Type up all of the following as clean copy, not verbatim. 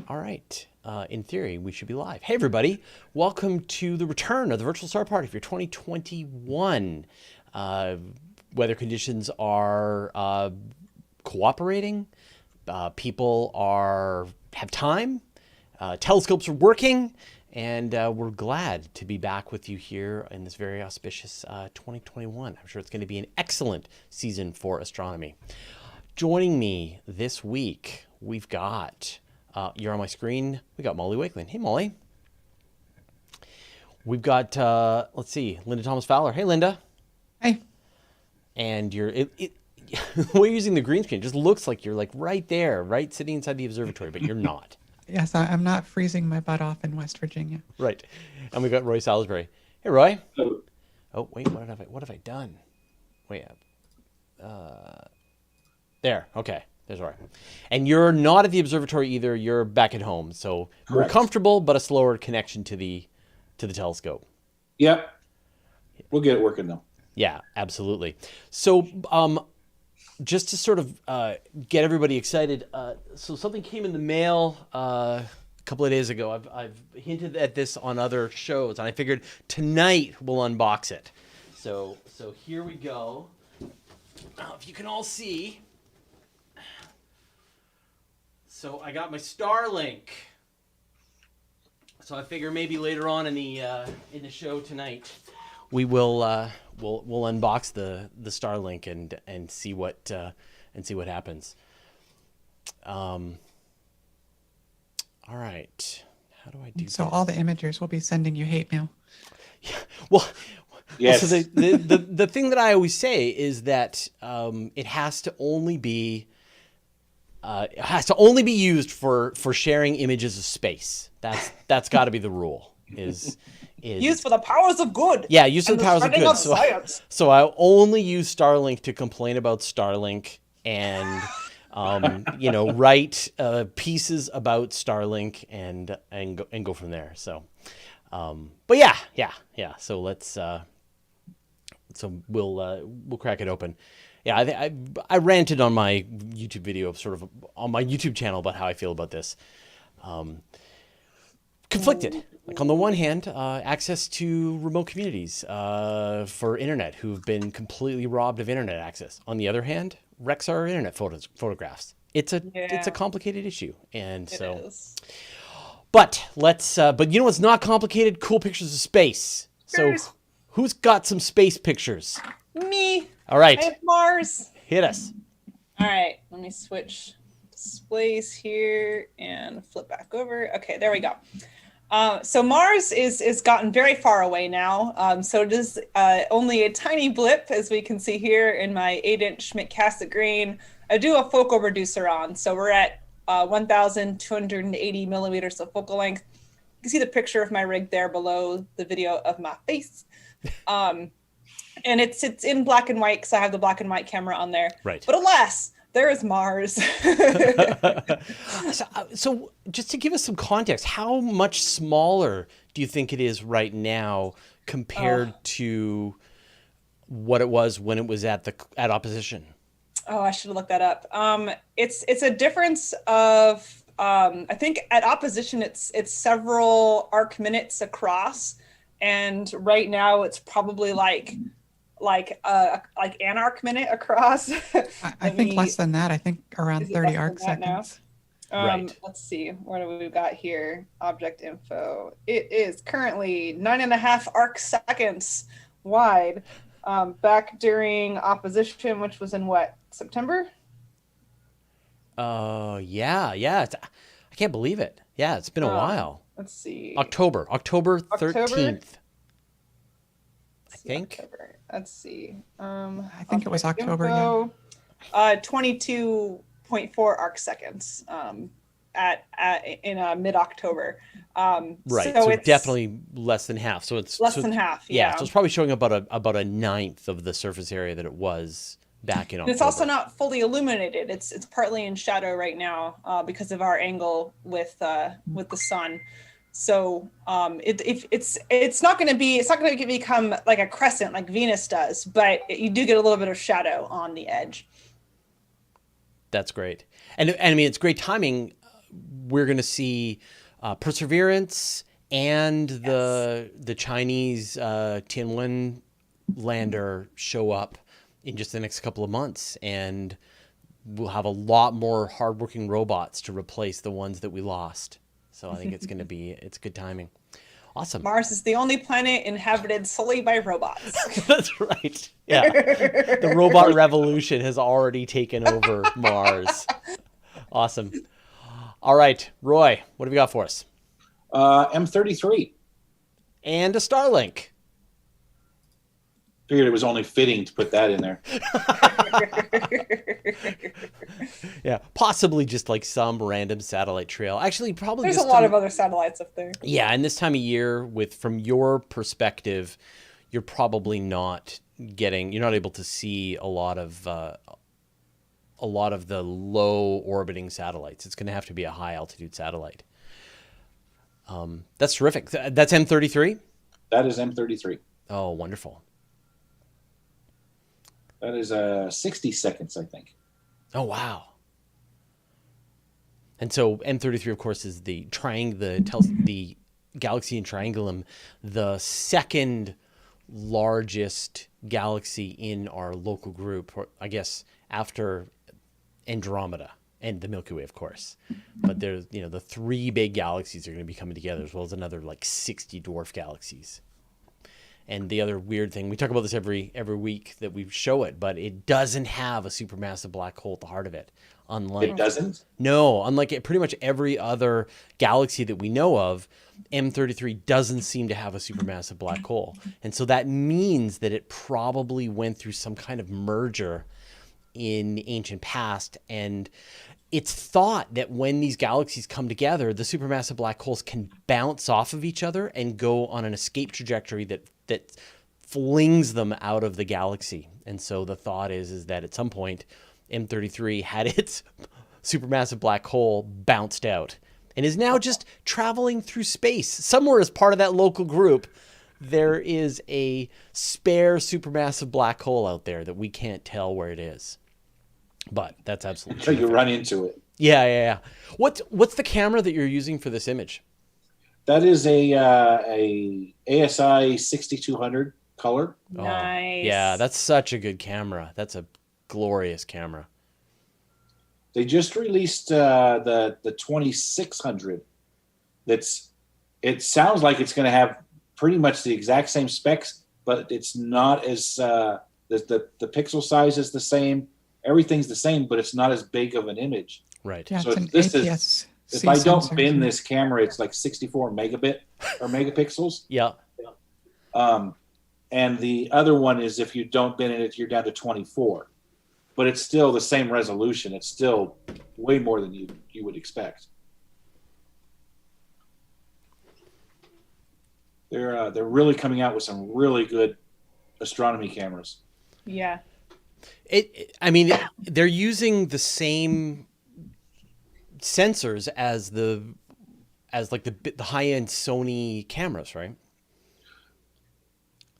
All right. In theory, we should be live. Hey, everybody. Welcome to the return of the Virtual Star Party for 2021. Weather conditions are cooperating. People have time. Telescopes are working. And we're glad to be back with you here in this very auspicious 2021. I'm sure it's going to be an excellent season for astronomy. Joining me this week, we've got... you're on my screen. We got Molly Wakeland. Hey, Molly. We've got, let's see, Linda Thomas Fowler. Hey, Linda. Hey. And the way you're using the green screen, it just looks like you're like right there, right sitting inside the observatory, but you're not. Yes, I'm not freezing my butt off in West Virginia. Right. And we got Roy Salisbury. Hey, Roy. Oh, wait, what have I done? Wait. There. Okay. There's Roy. And you're not at the observatory either. You're back at home. So more comfortable, but a slower connection to the telescope. Yep. We'll get it working though. Yeah, absolutely. So just to sort of get everybody excited, so something came in the mail a couple of days ago. I've hinted at this on other shows, and I figured tonight we'll unbox it. So here we go. If you can all see. So I got my Starlink. So I figure maybe later on in the show tonight, we will we'll unbox the Starlink and see what happens. All right. How do I do So this? all the imagers will be sending you hate mail. Yeah. Well, Yes. so the thing that I always say is that it has to only be used for sharing images of space. That's got to be the rule. Is used for the powers of good. Yeah, used for the powers of good. Science. So I only use Starlink to complain about Starlink and write pieces about Starlink and go from there. So, but yeah. So let's we'll crack it open. Yeah, I ranted on my YouTube video, sort of on my YouTube channel, about how I feel about this. Conflicted. Like on the one hand, access to remote communities for internet who've been completely robbed of internet access. On the other hand, wrecks our internet photographs. It's a complicated issue, and so. It is. But but you know what's not complicated? Cool pictures of space. So who's got some space pictures? Me. All right. I have Mars. Hit us. All right. Let me switch displays here and flip back over. Okay, there we go. So Mars is gotten very far away now. So it is only a tiny blip, as we can see here in my 8-inch Schmidt-Cassett grain. I do a focal reducer on. So we're at 1,280 millimeters of focal length. You can see the picture of my rig there below the video of my face. And it's in black and white because I have the black and white camera on there. Right. But alas, there is Mars. So just to give us some context, how much smaller do you think it is right now compared to what it was when it was at opposition? Oh, I should have looked that up. It's a difference of I think at opposition it's several arc minutes across, and right now it's probably like an arc minute across. I think less than that. I think around 30 arc seconds. Right. Let's see. What do we got here? Object info. It is currently 9.5 arc seconds wide. Back during opposition, which was in what, September? Yeah. I can't believe it. Yeah, it's been a while. Let's see. October 13th. I think. October. Let's see. I think it was October. Info, 22.4 arc seconds in mid-October. Right. So it's definitely less than half. So it's less than half. Yeah. So it's probably showing about a ninth of the surface area that it was back in October. It's also not fully illuminated. It's partly in shadow right now because of our angle with the sun. So it's not going to become like a crescent like Venus does, but you do get a little bit of shadow on the edge. That's great. And I mean, it's great timing we're going to see Perseverance and the Chinese Tianwen lander show up in just the next couple of months, and we'll have a lot more hardworking robots to replace the ones that we lost. So I think it's good timing. Awesome. Mars is the only planet inhabited solely by robots. That's right. Yeah. The robot revolution has already taken over Mars. Awesome. All right, Roy, what have you got for us? M33. And a Starlink. Figured it was only fitting to put that in there. Yeah, possibly just like some random satellite trail. Actually, probably There's this a lot time, of other satellites up there. Yeah, and this time of year, from your perspective, you're probably not able to see a lot of the low orbiting satellites. It's going to have to be a high altitude satellite. That's terrific. That's M33? That is M33. Oh, wonderful. That is 60 seconds, I think. Oh, wow. And so M33, of course, is the galaxy in Triangulum, the second largest galaxy in our local group, or I guess after Andromeda and the Milky Way, of course. But there's, the three big galaxies are going to be coming together, as well as another like 60 dwarf galaxies. And the other weird thing, we talk about this every week that we show it, but it doesn't have a supermassive black hole at the heart of it. It doesn't? No, unlike pretty much every other galaxy that we know of, M33 doesn't seem to have a supermassive black hole. And so that means that it probably went through some kind of merger in the ancient past. And it's thought that when these galaxies come together, the supermassive black holes can bounce off of each other and go on an escape trajectory that flings them out of the galaxy. And so the thought is that at some point, M33 had its supermassive black hole bounced out and is now just traveling through space. Somewhere as part of that local group, there is a spare supermassive black hole out there that we can't tell where it is. But that's absolutely until you run into it. Yeah. What's the camera that you're using for this image? That is a ASI 6200 color. Nice. Yeah, that's such a good camera. That's a glorious camera. They just released the 2600. It sounds like it's going to have pretty much the exact same specs, but it's not as the pixel size is the same. Everything's the same, but it's not as big of an image. Right. Yeah, So it's an this is- APS-C If I don't sensor. bin this camera, it's like 64 megapixels. Yeah. And the other one is if you don't bin it, you're down to 24. But it's still the same resolution. It's still way more than you would expect. They're really coming out with some really good astronomy cameras. Yeah. They're using the same sensors as the high-end Sony cameras, right?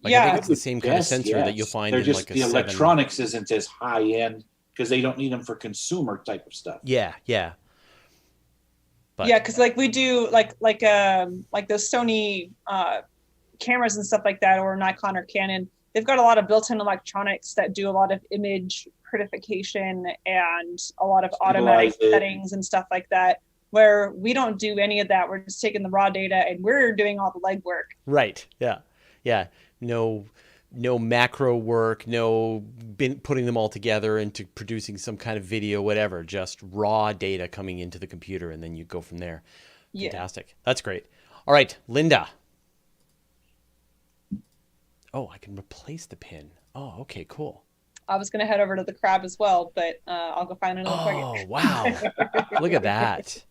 I think it's the same kind of sensor that you'll find They're in just like a the 7. electronics isn't as high end because they don't need them for consumer type of stuff. Yeah. But, Yeah, because like we do like those Sony cameras and stuff like that, or Nikon or Canon, they've got a lot of built-in electronics that do a lot of image prettification and a lot of automatic settings and stuff like that, where we don't do any of that. We're just taking the raw data and we're doing all the legwork. Right. Yeah. No macro work, putting them all together into producing some kind of video, whatever, just raw data coming into the computer, and then you go from there. Yeah. Fantastic. That's great. All right, Linda. Oh, I can replace the pin. Oh, okay, cool. I was going to head over to the crab as well, but I'll go find another target. Oh, wow. Look at that.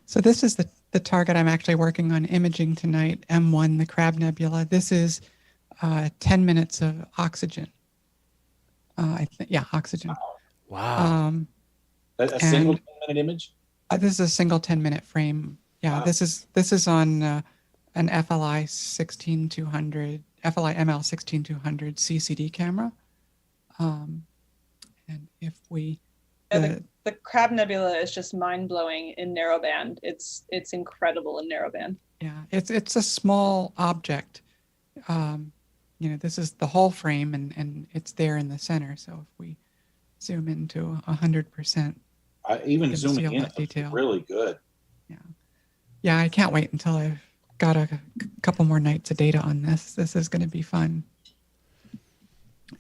So this is the target I'm actually working on imaging tonight, M1, the Crab Nebula. This is 10 minutes of oxygen. Oxygen. Wow. A single 10-minute image? This is a single 10-minute frame. Yeah, Wow. this is on an FLI 16200, FLI ML 16200 CCD camera. And if we The Crab Nebula is just mind-blowing in narrowband. It's incredible in narrowband. Yeah, it's a small object. This is the whole frame, and it's there in the center. So if we zoom into 100%, even see zooming all in, that detail. it's really good. Yeah, I can't wait until I've got a couple more nights of data on this. This is going to be fun.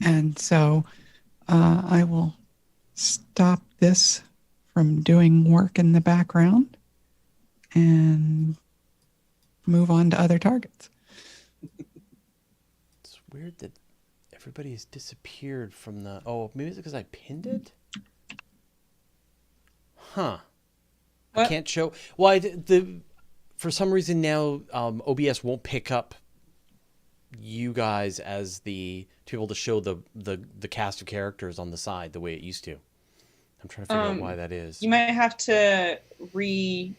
And so I will stop this from doing work in the background and move on to other targets. It's weird that everybody has disappeared from the... Oh, maybe it's because I pinned it? Huh. What? I can't show... Well, for some reason now, OBS won't pick up you guys as to be able to show the cast of characters on the side the way it used to. I'm trying to figure out why that is. You might have to when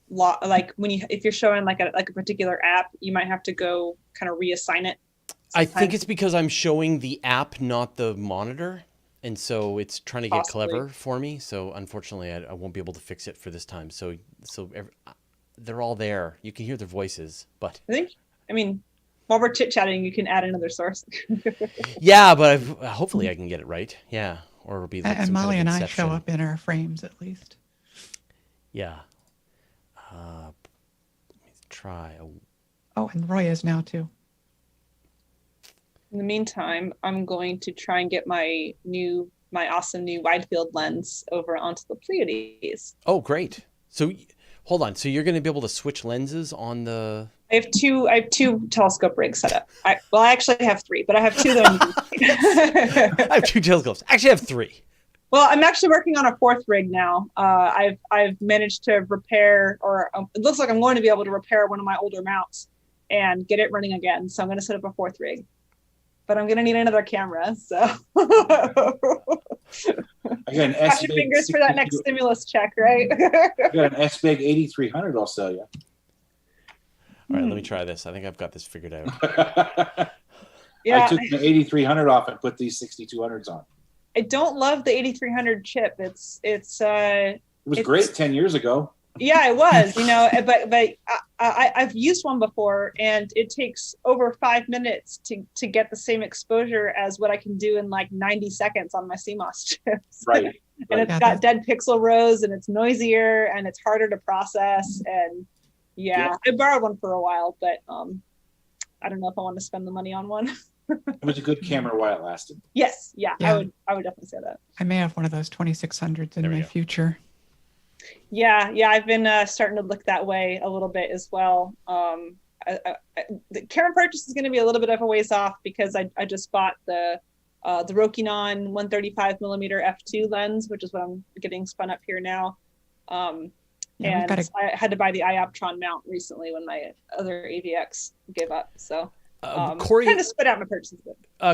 if you're showing like a particular app, you might have to go kind of reassign it. I think it's because I'm showing the app, not the monitor. And so it's trying to get clever for me. So unfortunately, I won't be able to fix it for this time. So they're all there. You can hear their voices, but while we're chit-chatting, you can add another source. Yeah, but hopefully I can get it right. Yeah. Or it'll be like And some Molly kind of and I inception. show up in our frames at least. Yeah. Let me try. Oh, and Roy is now too. In the meantime, I'm going to try and get my awesome new wide field lens over onto the Pleiades. Oh, great. So hold on. So you're going to be able to switch lenses on the... I have two telescope rigs set up. I actually have three, but I have two that I'm I have two telescopes. Actually, I have three. Well, I'm actually working on a fourth rig now. I've managed to repair, or it looks like I'm going to be able to repair one of my older mounts and get it running again. So I'm going to set up a fourth rig, but I'm going to need another camera. So Again, cross your fingers for that next stimulus check, right? I got an S-Big 8300 I'll sell you. All right, let me try this. I think I've got this figured out. Yeah, I took the 8300 off and put these 6200s on. I don't love the 8300 chip. It was great 10 years ago. Yeah, it was, but I've used one before, and it takes over 5 minutes to get the same exposure as what I can do in like 90 seconds on my CMOS chips. Right. And it's got dead pixel rows, and it's noisier, and it's harder to process. And I borrowed one for a while, but I don't know if I want to spend the money on one. It was a good camera while it lasted. Yes, yeah. I would definitely say that. I may have one of those 2600s in my future. Yeah, I've been starting to look that way a little bit as well. The camera purchase is going to be a little bit of a ways off because I just bought the Rokinon 135 millimeter f2 lens, which is what I'm getting spun up here now. I had to buy the Ioptron mount recently when my other AVX gave up. So Corey kind of spit out my purchases.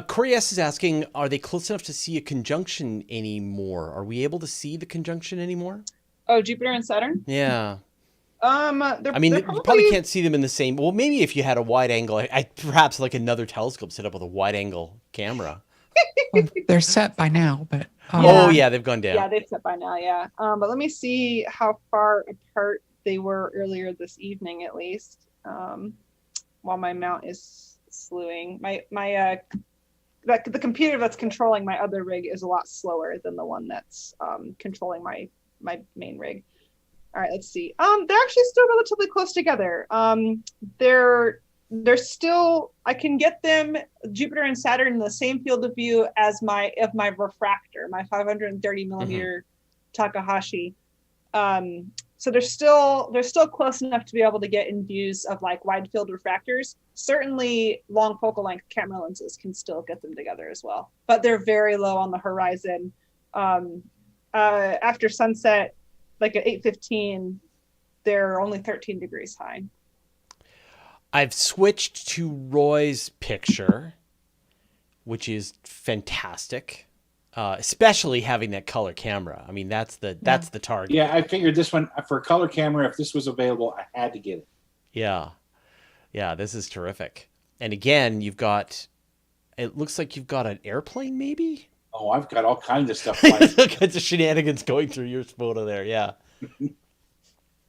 Corey S is asking, are they close enough to see a conjunction anymore? Are we able to see the conjunction anymore? Oh, Jupiter and Saturn? Yeah. You probably can't see them in the same. Well, maybe if you had a wide angle, perhaps like another telescope set up with a wide angle camera. Well, they're set by now, but they've gone down. Yeah, they've set by now. Yeah, but let me see how far apart they were earlier this evening, at least. While my mount is slewing, the computer that's controlling my other rig is a lot slower than the one that's controlling my main rig. All right, let's see. They're actually still relatively close together. They're still, I can get them, Jupiter and Saturn, in the same field of view as my refractor, my 530 millimeter Takahashi. So they're still close enough to be able to get in views of like wide field refractors. Certainly long focal length camera lenses can still get them together as well, but they're very low on the horizon. After sunset, like at 8:15, they're only 13 degrees high. I've switched to Roy's picture, which is fantastic, especially having that color camera. I mean, that's the target. Yeah, I figured this one for a color camera. If this was available, I had to get it. Yeah, this is terrific. And again, it looks like you've got an airplane, maybe. Oh, I've got all kinds of stuff flying. All kinds of shenanigans going through your photo there. Yeah.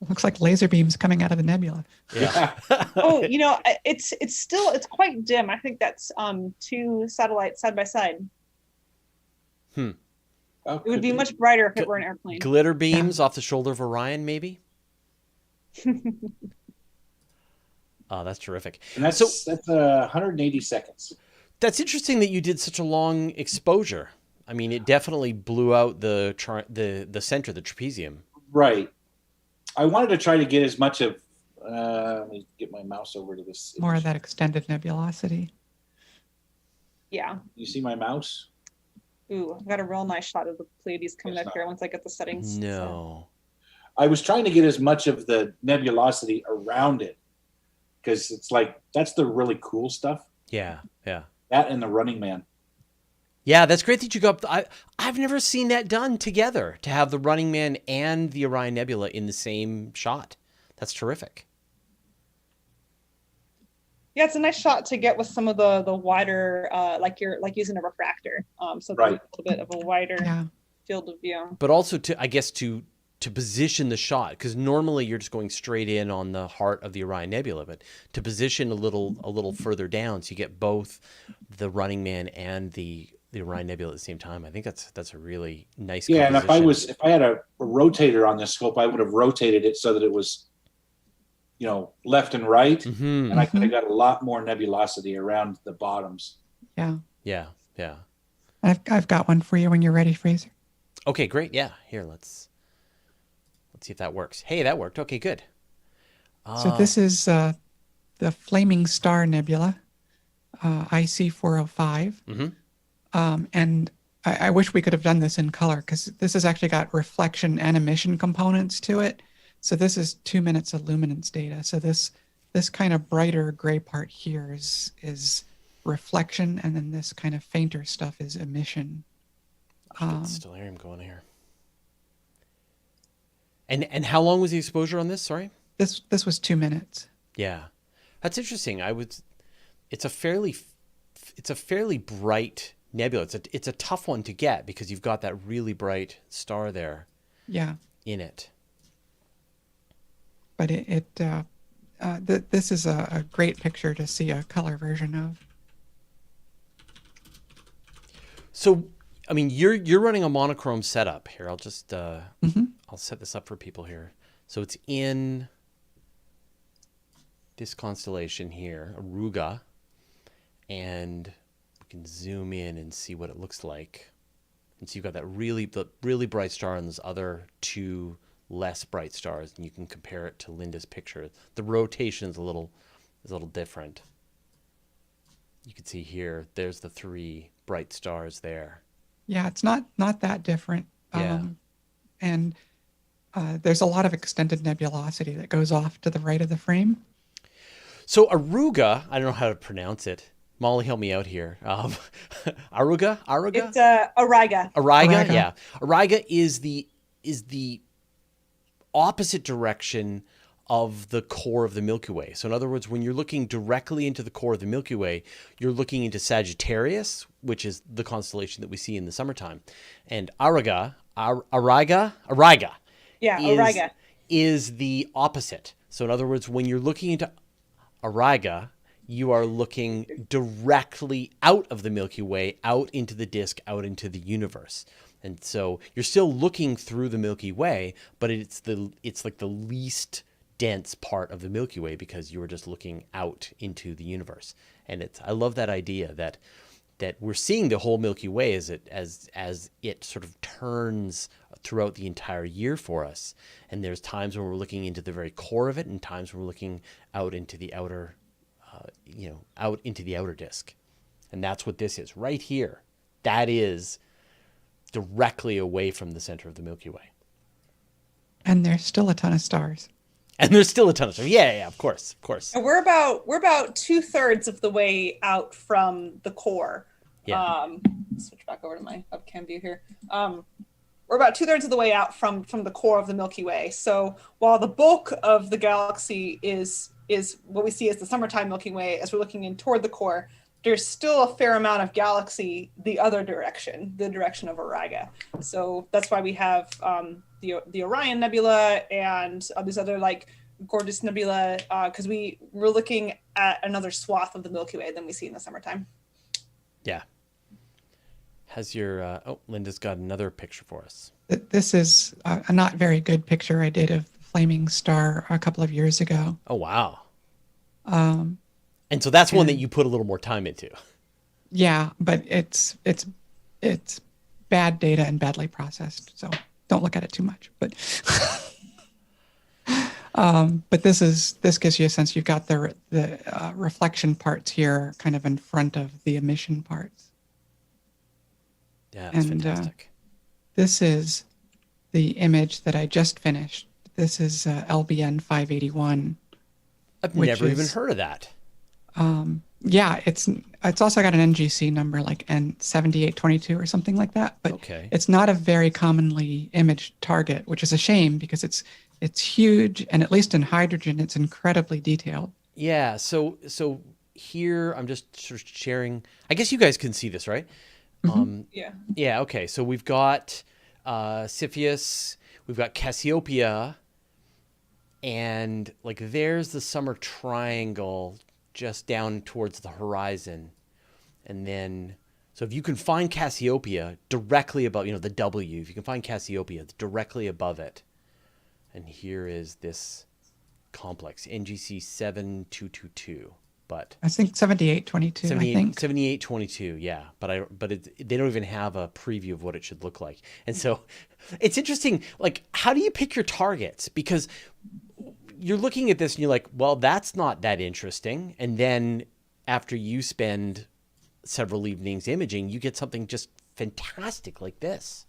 Looks like laser beams coming out of the nebula. Yeah. Oh, it's quite dim. I think that's two satellites side by side. Oh, It would be much brighter if it were an airplane. Glitter beams off the shoulder of Orion, maybe. Oh, that's terrific. And that's 180 seconds. That's interesting that you did such a long exposure. I mean, it definitely blew out the center, the trapezium. Right. I wanted to try to get as much of. Let me get my mouse over to this. More of that extended nebulosity. Yeah. You see my mouse? Ooh, I've got a real nice shot of the Pleiades coming It's up here once I get the settings. No. I was trying to get as much of the nebulosity around it because it's like that's the really cool stuff. Yeah. Yeah. That and the Running Man. Yeah, that's great that you got. I've never seen that done together, to have the Running Man and the Orion Nebula in the same shot. That's terrific. Yeah, it's a nice shot to get with some of the wider, like using a refractor. So Right. there's a little bit of a wider Yeah. field of view. But also to position the shot, because normally you're just going straight in on the heart of the Orion Nebula, but to position a little further down, so you get both the Running Man and the Orion Nebula at the same time. I think that's a really nice. Yeah, and composition. if I had a rotator on this scope, I would have rotated it so that it was, left and right, Mhm. and I could have got a lot more nebulosity around the bottoms. Yeah. Yeah, yeah. I've got one for you when you're ready, Fraser. Okay, great. Yeah, here let's see if that works. Hey, that worked. Okay, good. So this is the Flaming Star Nebula, IC405. Mhm. And I wish we could have done this in color because this has actually got reflection and emission components to it. So this is 2 minutes of luminance data. So this kind of brighter gray part here is reflection, and then this kind of fainter stuff is emission. Get stellarium going here. And how long was the exposure on this? Sorry. This was 2 minutes. Yeah, that's interesting. It's a fairly bright nebula. It's a tough one to get because you've got that really bright star there. Yeah. In it. But this is a great picture to see a color version of. So, I mean, you're running a monochrome setup here. I'll just I'll set this up for people here. So it's in this constellation here, Aruga, and we can zoom in and see what it looks like. And so you've got that really bright star and those other two less bright stars, and you can compare it to Linda's picture. The rotation is a little different. You can see here, there's the three bright stars there. Yeah, it's not that different. Yeah. And there's a lot of extended nebulosity that goes off to the right of the frame. So Aruga, I don't know how to pronounce it. Molly, help me out here. Aruga? It's Auriga. Auriga, yeah. Auriga is the opposite direction of the core of the Milky Way. So in other words, when you're looking directly into the core of the Milky Way, you're looking into Sagittarius, which is the constellation that we see in the summertime. And Auriga Yeah, Auriga is the opposite. So in other words, when you're looking into Auriga, you are looking directly out of the Milky Way, out into the disk, out into the universe. And so you're still looking through the Milky Way, but it's like the least dense part of the Milky Way because you are just looking out into the universe. And I love that idea that we're seeing the whole Milky Way as it sort of turns throughout the entire year for us. And there's times when we're looking into the very core of it, and times when we're looking out into the outer, out into the outer disk. And that's what this is right here. That is directly away from the center of the Milky Way. And there's still a ton of stars. And there's still a ton of stars. Yeah, of course. And we're about 2/3 of the way out from the core. Yeah. Switch back over to my webcam view here. We're about 2/3 of the way out from the core of the Milky Way. So while the bulk of the galaxy is what we see as the summertime Milky Way, as we're looking in toward the core, there's still a fair amount of galaxy the other direction, the direction of Auriga. So that's why we have the Orion Nebula and these other like gorgeous nebula, because we're looking at another swath of the Milky Way than we see in the summertime. Yeah. Has your Linda's got another picture for us. This is a not very good picture I did of the flaming star a couple of years ago. Oh wow. And so that's one that you put a little more time into. Yeah, but it's bad data and badly processed, so don't look at it too much. But but this gives you a sense. You've got the reflection parts here, kind of in front of the emission parts. Yeah, that's fantastic. This is the image that I just finished. This is LBN 581. I've never even heard of that. Yeah, it's also got an NGC number like N7822 or something like that. But okay. It's not a very commonly imaged target, which is a shame because it's huge, and at least in hydrogen, it's incredibly detailed. Yeah. So here I'm just sort of sharing. I guess you guys can see this, right? Mm-hmm. Yeah. Yeah. Okay. So we've got Cepheus, we've got Cassiopeia, and like there's the summer triangle just down towards the horizon. And then, so if you can find Cassiopeia directly above, the W, if you can find Cassiopeia, it's directly above it. And here is this complex, NGC 7222. But I think 7822, 7822, yeah. But they don't even have a preview of what it should look like. And so it's interesting, like, how do you pick your targets? Because you're looking at this and you're like, well, that's not that interesting. And then after you spend several evenings imaging, you get something just fantastic like this.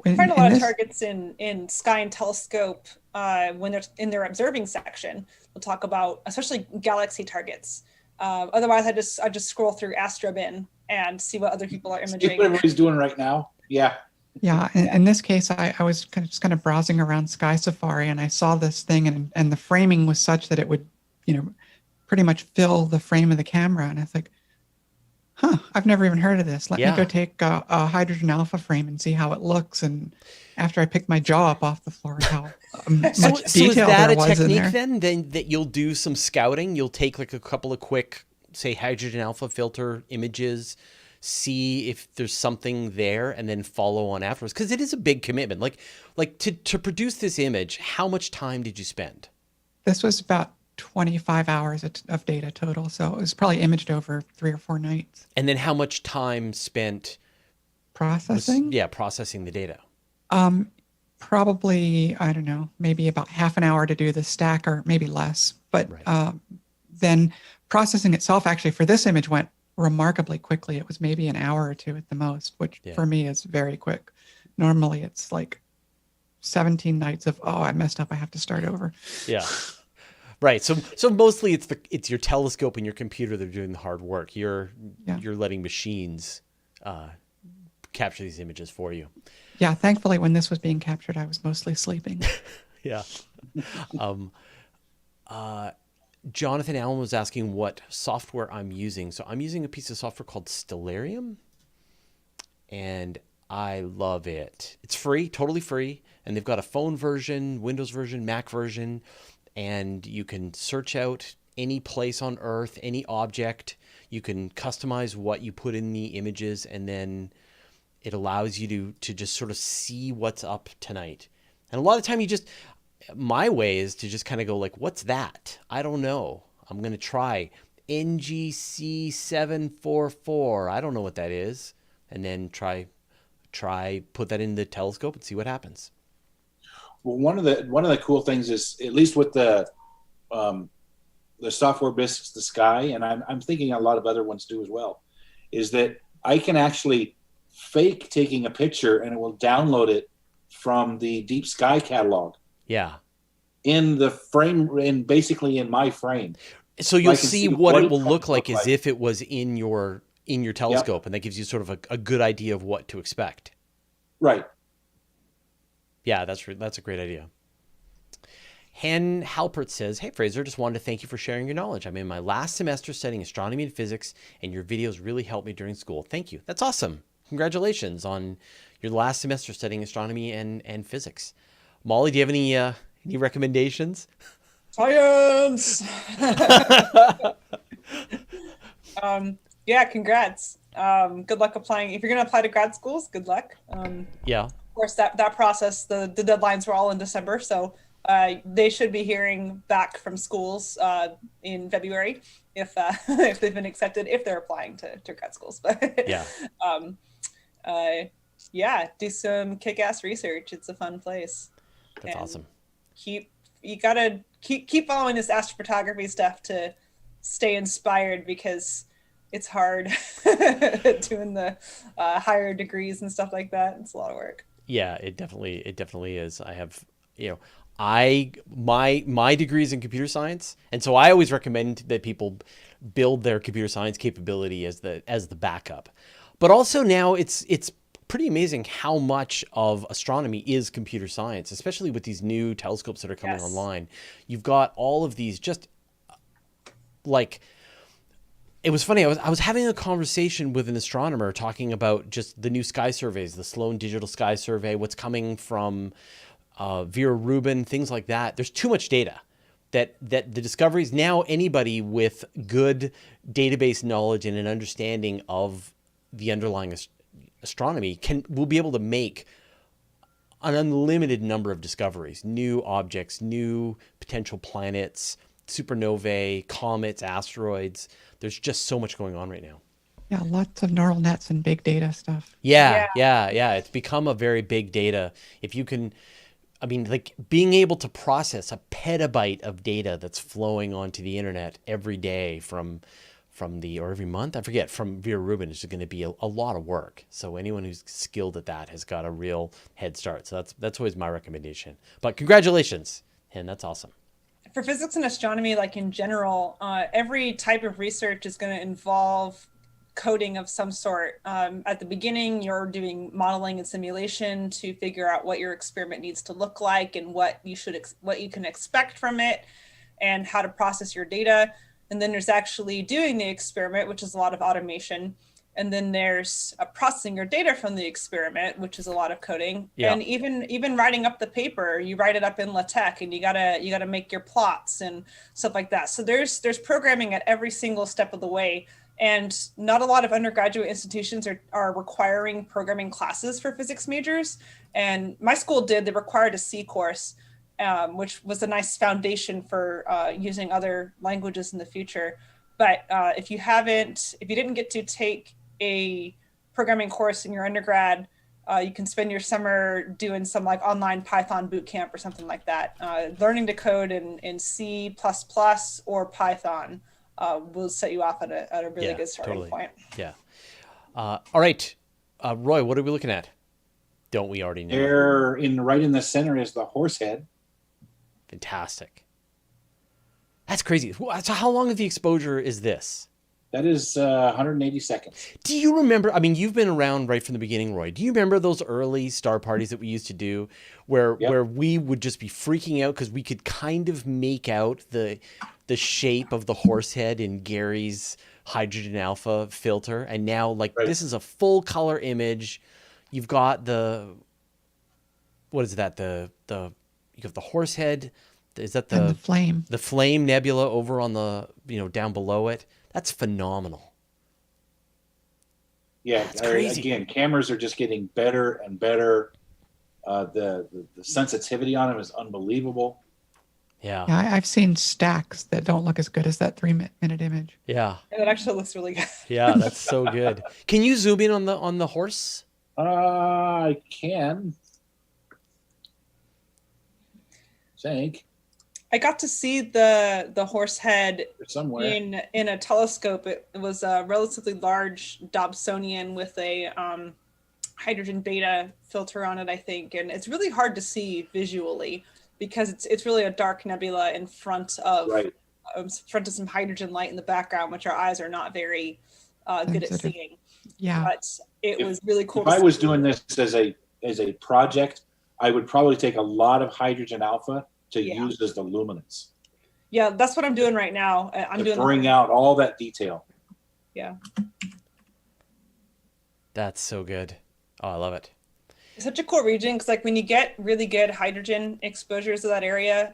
I find a lot of targets in Sky and Telescope when they're in their observing section. We'll talk about especially galaxy targets. Otherwise, I just scroll through Astrobin and see what other people are imaging. See what everybody's doing right now. Yeah. Yeah, in this case, I was kind of browsing around Sky Safari, and I saw this thing, and the framing was such that it would, pretty much fill the frame of the camera. And I was like, I've never even heard of this. Let me go take a hydrogen alpha frame and see how it looks. And after I picked my jaw up off the floor, how much so detail there was in there. So is that a technique then that you'll do some scouting? You'll take like a couple of quick, say, hydrogen alpha filter images, see if there's something there, and then follow on afterwards, because it is a big commitment. Like to produce this image, how much time did you spend? This was about 25 hours of data total, so it was probably imaged over 3 or 4 nights. And then how much time spent processing? Processing the data. Probably, I don't know, maybe about half an hour to do the stack, or maybe less. But right. Then processing itself, actually, for this image went remarkably quickly. It was maybe an hour or 2 at the most, which for me is very quick. Normally it's like 17 nights of, I messed up, I have to start over. Yeah. Right. So mostly it's your telescope and your computer that are doing the hard work. You're letting machines capture these images for you. Yeah, thankfully when this was being captured, I was mostly sleeping. Yeah. Jonathan Allen was asking what software I'm using. So I'm using a piece of software called Stellarium, and I love it. It's free, totally free, and they've got a phone version, Windows version, Mac version, and you can search out any place on Earth, any object. You can customize what you put in the images, and then it allows you to just sort of see what's up tonight. And a lot of the time my way is to just kind of go like, what's that? I don't know. I'm going to try NGC 744. I don't know what that is. And then try put that in the telescope and see what happens. Well, one of the cool things is, at least with the software business, the Sky, and I'm thinking a lot of other ones do as well, is that I can actually fake taking a picture and it will download it from the Deep Sky catalog. Yeah. In the frame, basically in my frame. So you'll see what it will look like as if it was in your telescope, and that gives you sort of a good idea of what to expect. Right. Yeah, that's a great idea. Hen Halpert says, hey, Fraser, just wanted to thank you for sharing your knowledge. I'm in my last semester studying astronomy and physics, and your videos really helped me during school. Thank you. That's awesome. Congratulations on your last semester studying astronomy and physics. Molly, do you have any recommendations? Science! Yeah, congrats. Good luck applying. If you're going to apply to grad schools, good luck. Yeah. Of course, that process, the deadlines were all in December, so they should be hearing back from schools in February if if they've been accepted, if they're applying to grad schools. But Yeah. Yeah, do some kick-ass research. It's a fun place. That's awesome. You gotta keep following this astrophotography stuff to stay inspired, because it's hard doing the higher degrees and stuff like that. It's a lot of work. Yeah, it definitely is. I have, my degree is in computer science, and so I always recommend that people build their computer science capability as the backup. But also now it's pretty amazing how much of astronomy is computer science, especially with these new telescopes that are coming online. You've got all of these just like, it was funny. I was having a conversation with an astronomer talking about just the new sky surveys, the Sloan Digital Sky Survey, what's coming from Vera Rubin, things like that. There's too much data that the discoveries now, anybody with good database knowledge and an understanding of the underlying astronomy will be able to make an unlimited number of discoveries, new objects, new potential planets, supernovae, comets, asteroids. There's just so much going on right now. Yeah, lots of neural nets and big data stuff. Yeah. It's become a very big data. If you can, like being able to process a petabyte of data that's flowing onto the internet every day or every month, I forget, from Vera Rubin is going to be a lot of work. So anyone who's skilled at that has got a real head start. So that's always my recommendation. But congratulations, and that's awesome. For physics and astronomy, like in general, every type of research is going to involve coding of some sort. At the beginning, you're doing modeling and simulation to figure out what your experiment needs to look like and what you can expect from it and how to process your data. And then there's actually doing the experiment, which is a lot of automation. And then there's processing your data from the experiment, which is a lot of coding. Yeah. And even writing up the paper, you write it up in LaTeX, and you gotta make your plots and stuff like that. So there's programming at every single step of the way. And not a lot of undergraduate institutions are requiring programming classes for physics majors. And my school did. They required a C course, which was a nice foundation for using other languages in the future. But if you didn't get to take a programming course in your undergrad, you can spend your summer doing some like online Python boot camp or something like that. Learning to code in C++ or Python will set you off at a really good starting point. Yeah. All right. Roy, what are we looking at? Don't we already know? Right in the center is the horse head. Fantastic. That's crazy. So how long of the exposure is this? That is 180 seconds. Do you remember, you've been around right from the beginning, Roy. Do you remember those early star parties that we used to do where we would just be freaking out because we could kind of make out the shape of the horse head in Gary's hydrogen alpha filter? And now this is a full color image. You've got what is that? You have the horse head. Is that the flame? The flame nebula over on the, down below it. That's phenomenal. Yeah, that's crazy. Again, cameras are just getting better and better. The sensitivity on them is unbelievable. Yeah. I've seen stacks that don't look as good as that 3-minute image. Yeah. And it actually looks really good. Yeah, that's so good. Can you zoom in on the horse? I can. I got to see the horse head somewhere in a telescope. It was a relatively large Dobsonian with a hydrogen beta filter on it, I think, and it's really hard to see visually because it's really a dark nebula in front of some hydrogen light in the background, which our eyes are not very good at seeing. Yeah, but it was really cool. If I was doing this as a project, I would probably take a lot of hydrogen alpha to Yeah. use as the luminance Yeah, that's what I'm doing right now. I'm to doing bring out all that detail. Yeah. That's so good. Oh, I love it. It's such a cool region because like when you get really good hydrogen exposures to that area,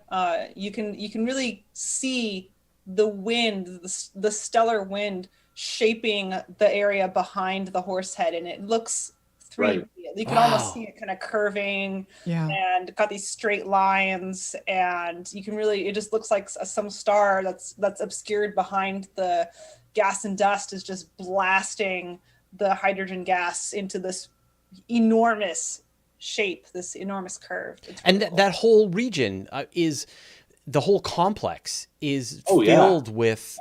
you can really see the wind, the stellar wind shaping the area behind the horse head, and it looks 3D. Right. You can almost Wow. see it kind of curving Yeah. and got these straight lines, and you can really, it just looks like some star that's obscured behind the gas and dust is just blasting the hydrogen gas into this enormous shape, this enormous curve. It's And really cool. that whole region is the whole complex is Oh, yeah. filled with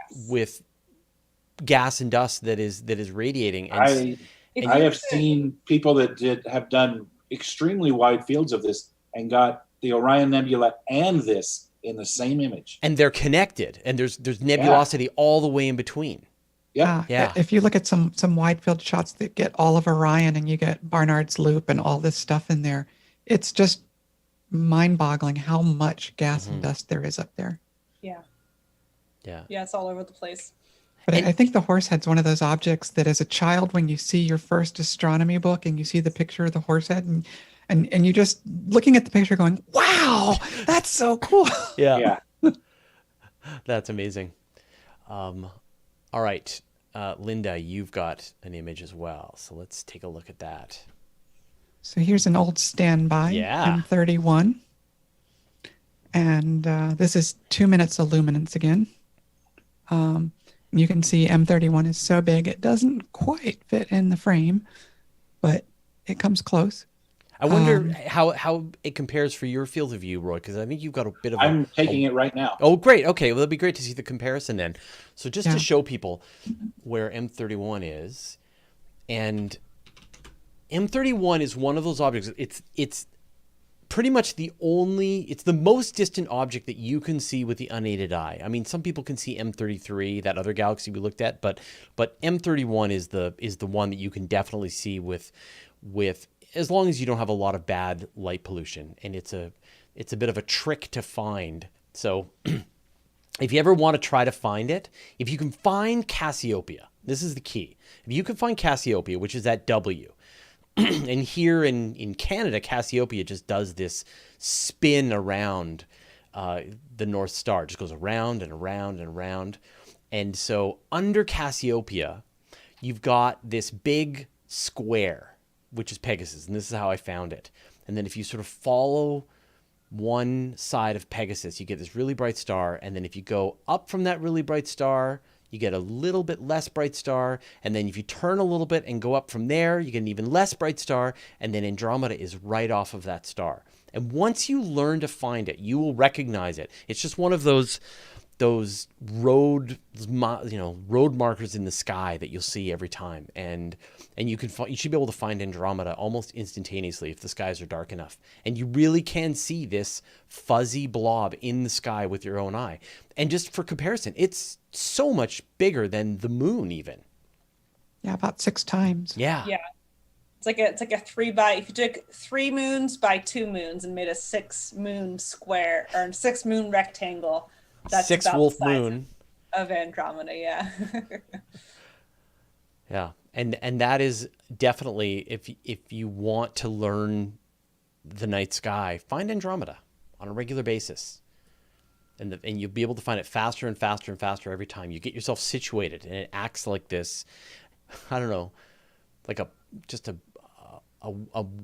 gas and dust that is radiating. And If I you have could- seen people that have done extremely wide fields of this and got the Orion Nebula and this in the same image. and they're connected, and there's nebulosity all the way in between. Yep. Yeah. If you look at some wide field shots that get all of Orion and you get Barnard's Loop and all this stuff in there, it's just mind-boggling how much gas and dust there is up there. yeah, Yeah. it's all over the place. But And- I think the horsehead's one of those objects that as a child, when you see your first astronomy book and you see the picture of the horsehead and you just looking at the picture going, wow, that's so cool. Yeah. Yeah. That's amazing. All right, Linda, you've got an image as well, so let's take a look at that. So here's an old standby Yeah. M31. And this is 2 minutes of luminance again. You can see M31 is so big it doesn't quite fit in the frame, but it comes close. I wonder how it compares for your field of view, Roy, because I think you've got a bit of I'm taking it right now. Oh, great. Okay, well, that'd be great to see the comparison then. So just Yeah. to show people where M31 is, and M31 is one of those objects. It's pretty much it's the most distant object that you can see with the unaided eye. I mean, some people can see M33, that other galaxy we looked at, but M31 is the one that you can definitely see with as long as you don't have a lot of bad light pollution, and it's a bit of a trick to find. So if you ever want to try to find it, if you can find Cassiopeia, this is the key. If you can find Cassiopeia, which is that W, and here in Canada, Cassiopeia just does this spin around the North Star. It just goes around and around and around. And so under Cassiopeia, you've got this big square, which is Pegasus. And this is how I found it. And then if you sort of follow one side of Pegasus, you get this really bright star. And then if you go up from that really bright star, you get a little bit less bright star. And then if you turn a little bit and go up from there, you get an even less bright star. And then Andromeda is right off of that star. And once you learn to find it, you will recognize it. It's just one of those road markers in the sky that you'll see every time. And you should be able to find Andromeda almost instantaneously if the skies are dark enough. And you really can see this fuzzy blob in the sky with your own eye. And just for comparison, it's so much bigger than the moon even. Yeah, about 6 times. Yeah. Yeah. It's like a if you took 3 moons by 2 moons and made a 6 moon square or 6 moon rectangle, that's 6 about wolf the size moon. of Andromeda. Yeah. Yeah. And that is definitely, if you want to learn the night sky, find Andromeda on a regular basis. And you'll be able to find it faster and faster and faster every time. You get yourself situated, and it acts like this, I don't know, like a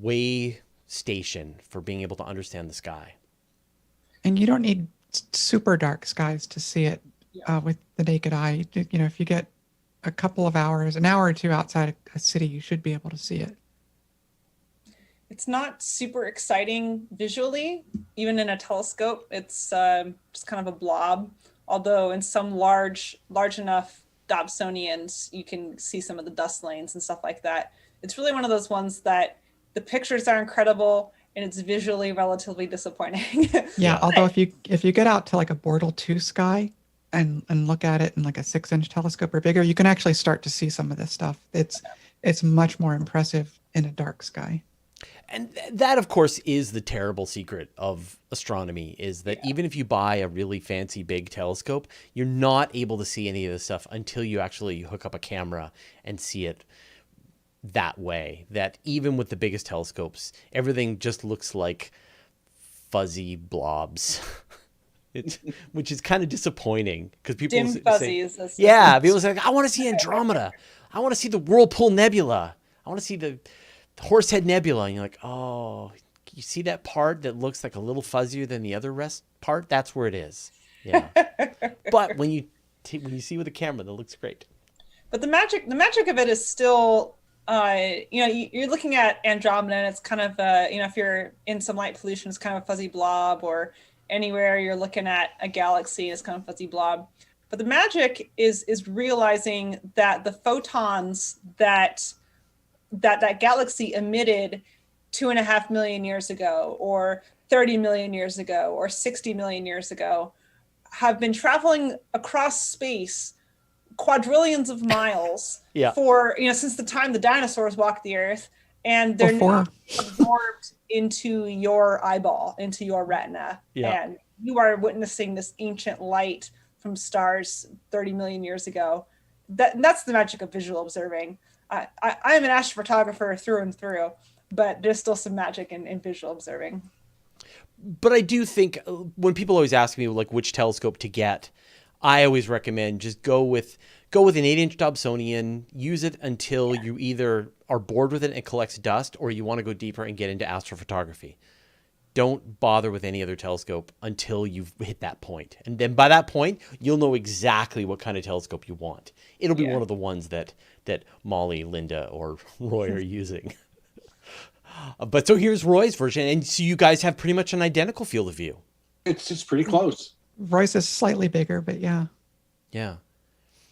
way station for being able to understand the sky. And you don't need super dark skies to see it with the naked eye. You know, if you get a couple of hours, an hour or two outside a city, you should be able to see it. It's not super exciting visually, even in a telescope. It's just kind of a blob. Although in some large enough Dobsonians, you can see some of the dust lanes and stuff like that. It's really one of those ones that the pictures are incredible and it's visually relatively disappointing. Yeah, although if you get out to like a Bortle 2 sky and look at it in like a 6-inch telescope or bigger, you can actually start to see some of this stuff. It's much more impressive in a dark sky. And that, of course, is the terrible secret of astronomy, is that even if you buy a really fancy big telescope, you're not able to see any of this stuff until you actually hook up a camera and see it that way. That even with the biggest telescopes, everything just looks like fuzzy blobs. Which is kind of disappointing because people Dim say, fuzzies. yeah, people say, I want to see Andromeda. I want to see the Whirlpool Nebula. I want to see the Horsehead Nebula. And you're like, oh, you see that part that looks like a little fuzzier than the other rest part? That's where it is. Yeah. But when you see with a camera, that looks great. But the magic of it is still, you're looking at Andromeda, and it's kind of, if you're in some light pollution, it's kind of a fuzzy blob, or anywhere you're looking at a galaxy, it's kind of a fuzzy blob. But the magic is realizing that the photons that galaxy emitted 2.5 million years ago, or 30 million years ago, or 60 million years ago, have been traveling across space quadrillions of miles for, since the time the dinosaurs walked the earth, and they're not absorbed into your eyeball, into your retina. And you are witnessing this ancient light from stars 30 million years ago. That's the magic of visual observing. I am an astrophotographer through and through, but there's still some magic in visual observing. But I do think when people always ask me like which telescope to get, I always recommend just go with an 8-inch Dobsonian. Use it until you either are bored with it and it collects dust, or you want to go deeper and get into astrophotography. Don't bother with any other telescope until you've hit that point. And then by that point, you'll know exactly what kind of telescope you want. It'll be one of the ones that Molly, Linda, or Roy are using. But so here's Roy's version. And so you guys have pretty much an identical field of view. It's pretty close. Roy's is slightly bigger, but yeah. Yeah.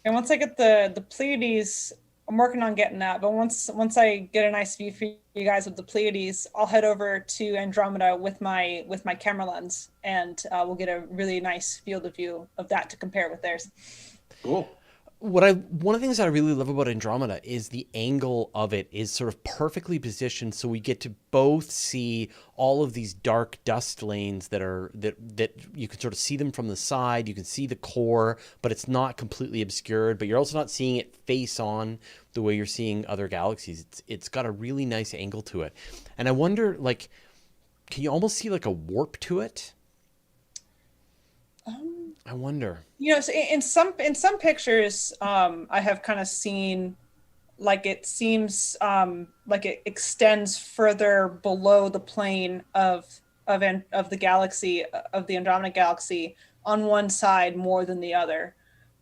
And once I get the Pleiades, I'm working on getting that. But once I get a nice view for you guys with the Pleiades, I'll head over to Andromeda with my camera lens, and we'll get a really nice field of view of that to compare with theirs. Cool. One of the things I really love about Andromeda is the angle of it is sort of perfectly positioned, so we get to both see all of these dark dust lanes that you can sort of see them from the side. You can see the core, but it's not completely obscured. But you're also not seeing it face on the way you're seeing other galaxies. It's got a really nice angle to it, and I wonder, like, can you almost see like a warp to it? I wonder. So in some pictures, I have kind of seen, like, it seems like it extends further below the plane of the galaxy, of the Andromeda galaxy, on one side more than the other.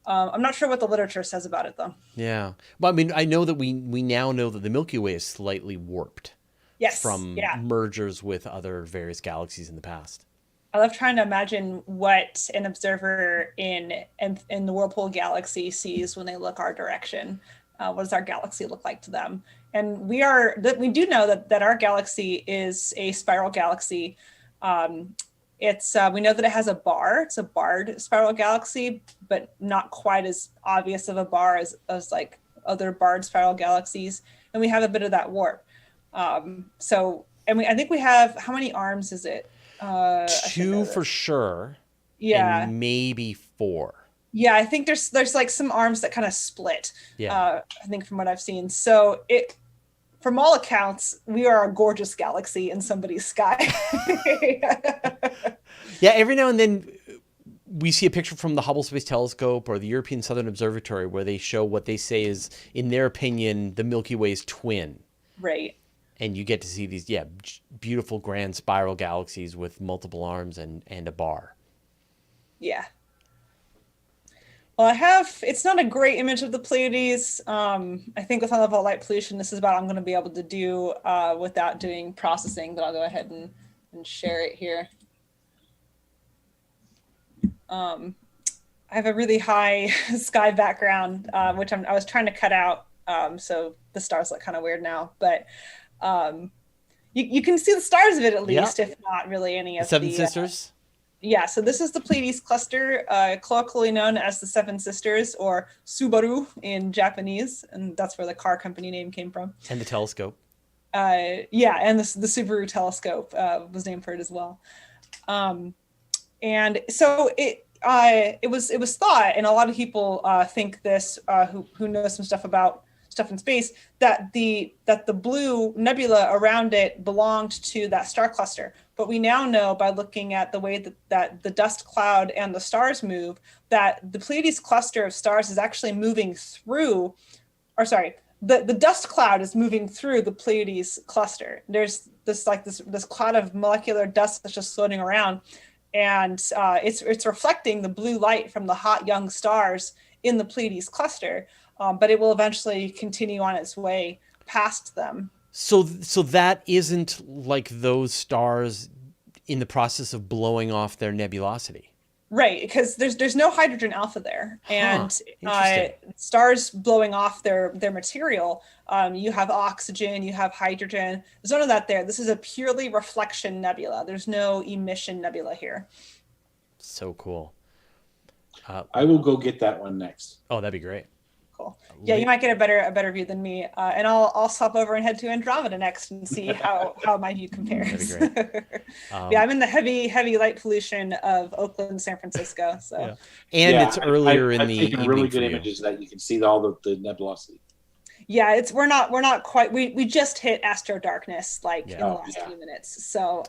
I'm not sure what the literature says about it, though. Yeah, but I mean, I know that we now know that the Milky Way is slightly warped. Yes. From mergers with other various galaxies in the past. I love trying to imagine what an observer in the Whirlpool galaxy sees when they look our direction. What does our galaxy look like to them? And we do know that our galaxy is a spiral galaxy. We know that it has a bar. It's a barred spiral galaxy, but not quite as obvious of a bar as like other barred spiral galaxies. And we have a bit of that warp. I think we have, how many arms is it? 2 for sure. Yeah. And maybe 4. Yeah, I think there's like some arms that kind of split. Yeah. I think from what I've seen. So from all accounts, we are a gorgeous galaxy in somebody's sky. Yeah, every now and then we see a picture from the Hubble Space Telescope or the European Southern Observatory where they show what they say is, in their opinion, the Milky Way's twin. Right. And you get to see these, beautiful grand spiral galaxies with multiple arms and a bar. Yeah. Well, it's not a great image of the Pleiades. I think with high level light pollution, this is about all I'm going to be able to do without doing processing, but I'll go ahead and share it here. I have a really high sky background, which I was trying to cut out. So the stars look kind of weird now, but you can see the stars of it at least, if not really any of the Seven Sisters. So this is the Pleiades cluster, colloquially known as the Seven Sisters, or Subaru in Japanese, and that's where the car company name came from. And the telescope. Yeah, and the Subaru telescope was named for it as well. And so it was thought, and a lot of people think this, who know some stuff about stuff in space, that the blue nebula around it belonged to that star cluster. But we now know by looking at the way that the dust cloud and the stars move, that the Pleiades cluster of stars is actually moving through, or sorry, the dust cloud is moving through the Pleiades cluster. There's this cloud of molecular dust that's just floating around, and it's reflecting the blue light from the hot young stars in the Pleiades cluster, but it will eventually continue on its way past them. So that isn't like those stars in the process of blowing off their nebulosity. Right, because there's no hydrogen alpha there, and stars blowing off their material, you have oxygen, you have hydrogen. There's none of that there. This is a purely reflection nebula. There's no emission nebula here. So cool. I will go get that one next. Oh, that'd be great. Cool. Yeah, you might get a better view than me, and I'll stop over and head to Andromeda next and see how my view compares. That'd be great. Yeah, I'm in the heavy light pollution of Oakland, San Francisco. So, yeah. And it's earlier in I've the taken evening really for good you. images that you can see all the nebulosity. Yeah, we're not quite. We just hit astro darkness in the last few minutes, so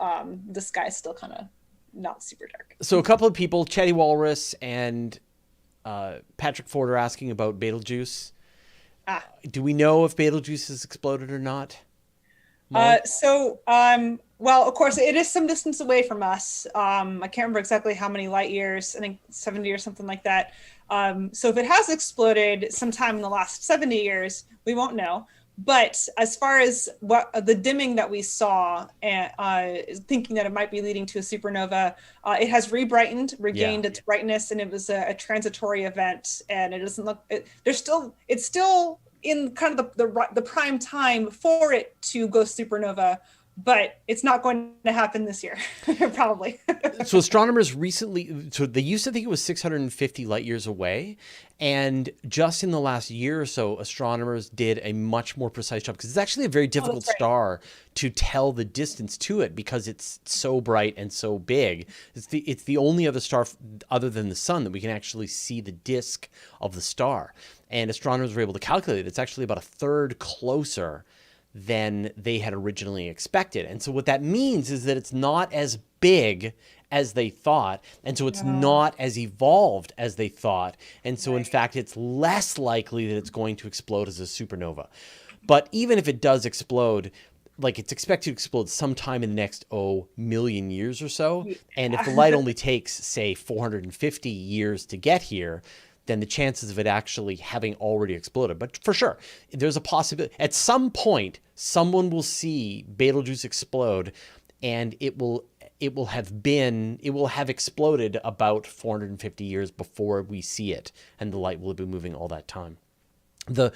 the sky's still kind of not super dark. So a couple of people, Chatty Walrus and Patrick Ford, are asking about Betelgeuse. Do we know if Betelgeuse has exploded or not? Well, of course, it is some distance away from us. I can't remember exactly how many light years. I think 70 or something like that. So if it has exploded sometime in the last 70 years, we won't know. But as far as what the dimming that we saw, thinking that it might be leading to a supernova, it has regained its brightness, and it was a transitory event. And it doesn't look. It's still in kind of the prime time for it to go supernova, but it's not going to happen this year, probably. So astronomers recently, they used to think it was 650 light years away. And just in the last year or so, astronomers did a much more precise job, because it's actually a very difficult star to tell the distance to it, because it's so bright and so big. It's the only other star other than the sun that we can actually see the disk of the star. And astronomers were able to calculate it's actually about a third closer than they had originally expected. And so what that means is that it's not as big as they thought, and so it's not as evolved as they thought, and so in fact it's less likely that it's going to explode as a supernova. But even if it does explode, it's expected to explode sometime in the next million years or so, and if the light only takes, say, 450 years to get here, then the chances of it actually having already exploded. But for sure, there's a possibility. At some point, someone will see Betelgeuse explode, and it will have exploded about 450 years before we see it, and the light will have been moving all that time. The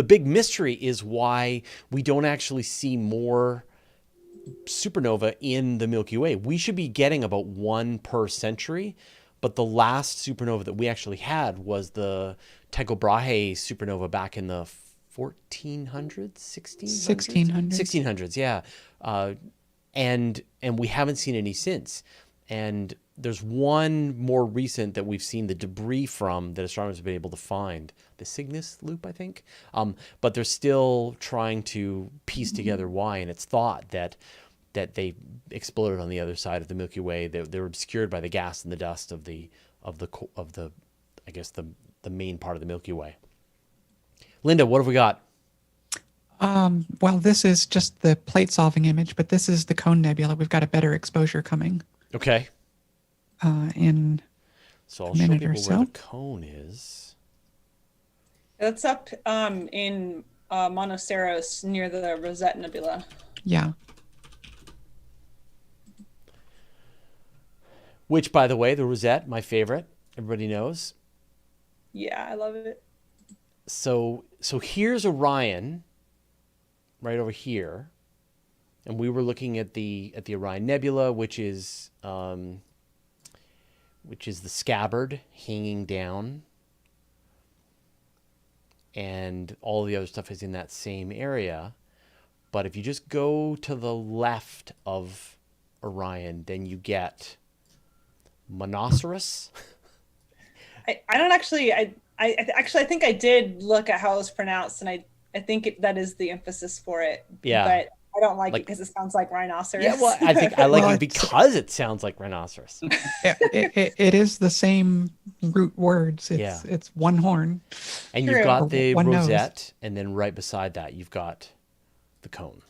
big mystery is why we don't actually see more supernova in the Milky Way. We should be getting about one per century. But the last supernova that we actually had was the Tycho Brahe supernova back in the 1400s, 1600s, yeah. And we haven't seen any since. And there's one more recent that we've seen the debris from that astronomers have been able to find, the Cygnus loop, I think. But they're still trying to piece together why, and it's thought that they exploded on the other side of the Milky Way. They were obscured by the gas and the dust of the I guess the main part of the Milky Way. Linda, what have we got? Well, this is just the plate solving image, but this is the Cone Nebula. We've got a better exposure coming. Okay. In So a I'll show minute people or so. where the cone is. That's up in Monoceros near the Rosette Nebula. Yeah. Which, by the way, the Rosette, my favorite. Everybody knows. Yeah, I love it. So here's Orion, right over here, and we were looking at the Orion Nebula, which is the scabbard hanging down, and all the other stuff is in that same area. But if you just go to the left of Orion, then you get Monoceros. I don't actually. I actually I think I did look at how it was pronounced, and I think that is the emphasis for it. Yeah. But I don't like it Like- because it sounds like rhinoceros. Yeah, well, I think I like Well, it because it sounds like rhinoceros. It is the same root words. Yeah. It's one horn. And True. you've Or got the one nose. rosette, and then right beside that, you've got the cone.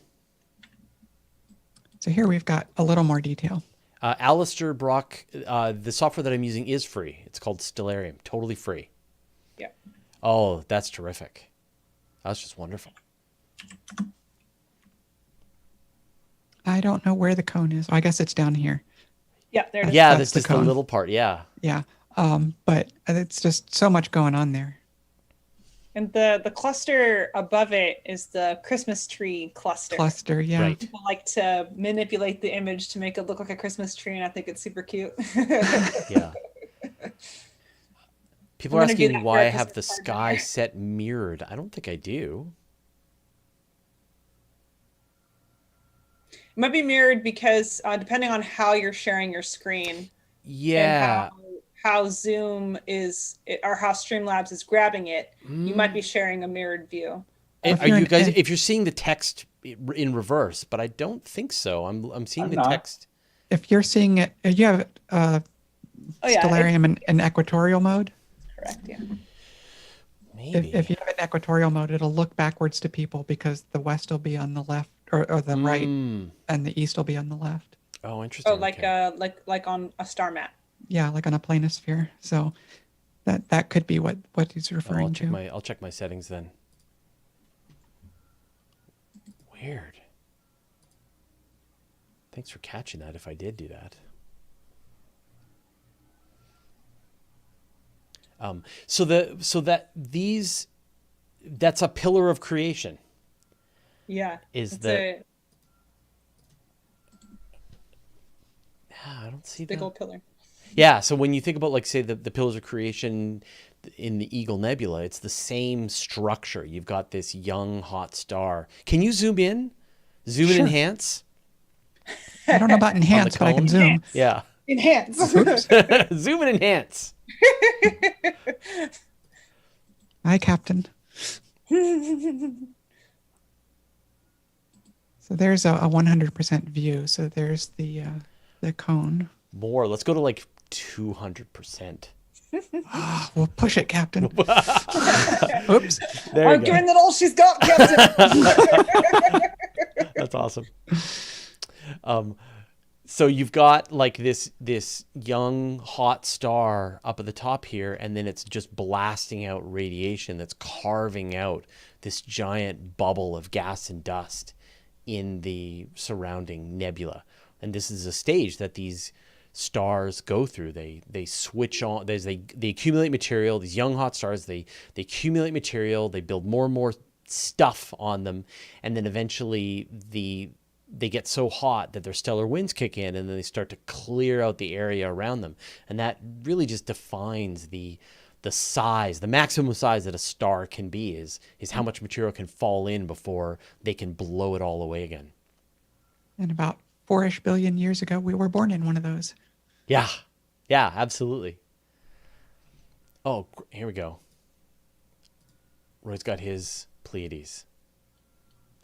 So here we've got a little more detail. Alistair Brock, the software that I'm using is free. It's called Stellarium, totally free. Yeah. Oh, that's terrific. That's just wonderful. I don't know where the cone is. I guess it's down here. Yeah, there it is. Yeah, That's that's the just the cone. little part. Yeah. Yeah. But it's just so much going on there. And the cluster above it is the Christmas tree cluster. Cluster, yeah. Right. People like to manipulate the image to make it look like a Christmas tree, and I think it's super cute. Yeah. People We're are gonna do asking that for why our I have the Christmas card sky later. set mirrored. I don't think I do. It might be mirrored because depending on how you're sharing your screen Yeah. and how Zoom is or how Streamlabs is grabbing it, you might be sharing a mirrored view. If Are you're you in- guys? in- If you're seeing the text in reverse, but I don't think so. I'm seeing I'm the not. text. If you're seeing it, you have Oh yeah, Stellarium in equatorial mode. correct. Yeah. Maybe. If you have it in equatorial mode, it'll look backwards to people because the west will be on the left or the right, Mm. and the east will be on the left. Oh, interesting. Oh, like okay. like on a star map. Yeah, like on a planisphere. So that could be what he's Oh, referring to. I'll check my settings then. Weird. Thanks for catching that. If I did do that. That's a pillar of creation. Yeah. Is it's the a I don't see big that. old pillar. Yeah, so when you think about, like, say, the pillars of creation in the Eagle Nebula, it's the same structure. You've got this young hot star. Can you zoom in? Zoom and Sure. enhance? I don't know about enhance, but I can cone? zoom. Yeah. Enhance. Zoom and enhance. Hi, Captain. So there's a 100% view. So there's the cone. More. Let's go to like 200%. We'll push it, Captain. Oops. There I'm you giving go. it all she's got, Captain. That's awesome. So you've got like this young hot star up at the top here, and then it's just blasting out radiation that's carving out this giant bubble of gas and dust in the surrounding nebula. And this is a stage that these stars go through. They switch on. They accumulate material. These young hot stars, they accumulate material. They build more and more stuff on them, and then eventually they get so hot that their stellar winds kick in, and then they start to clear out the area around them. And that really just defines the size, the maximum size that a star can be is how much material can fall in before they can blow it all away again. And about 4-ish billion years ago, we were born in one of those. Yeah, absolutely. Oh, here we go. Roy's got his Pleiades.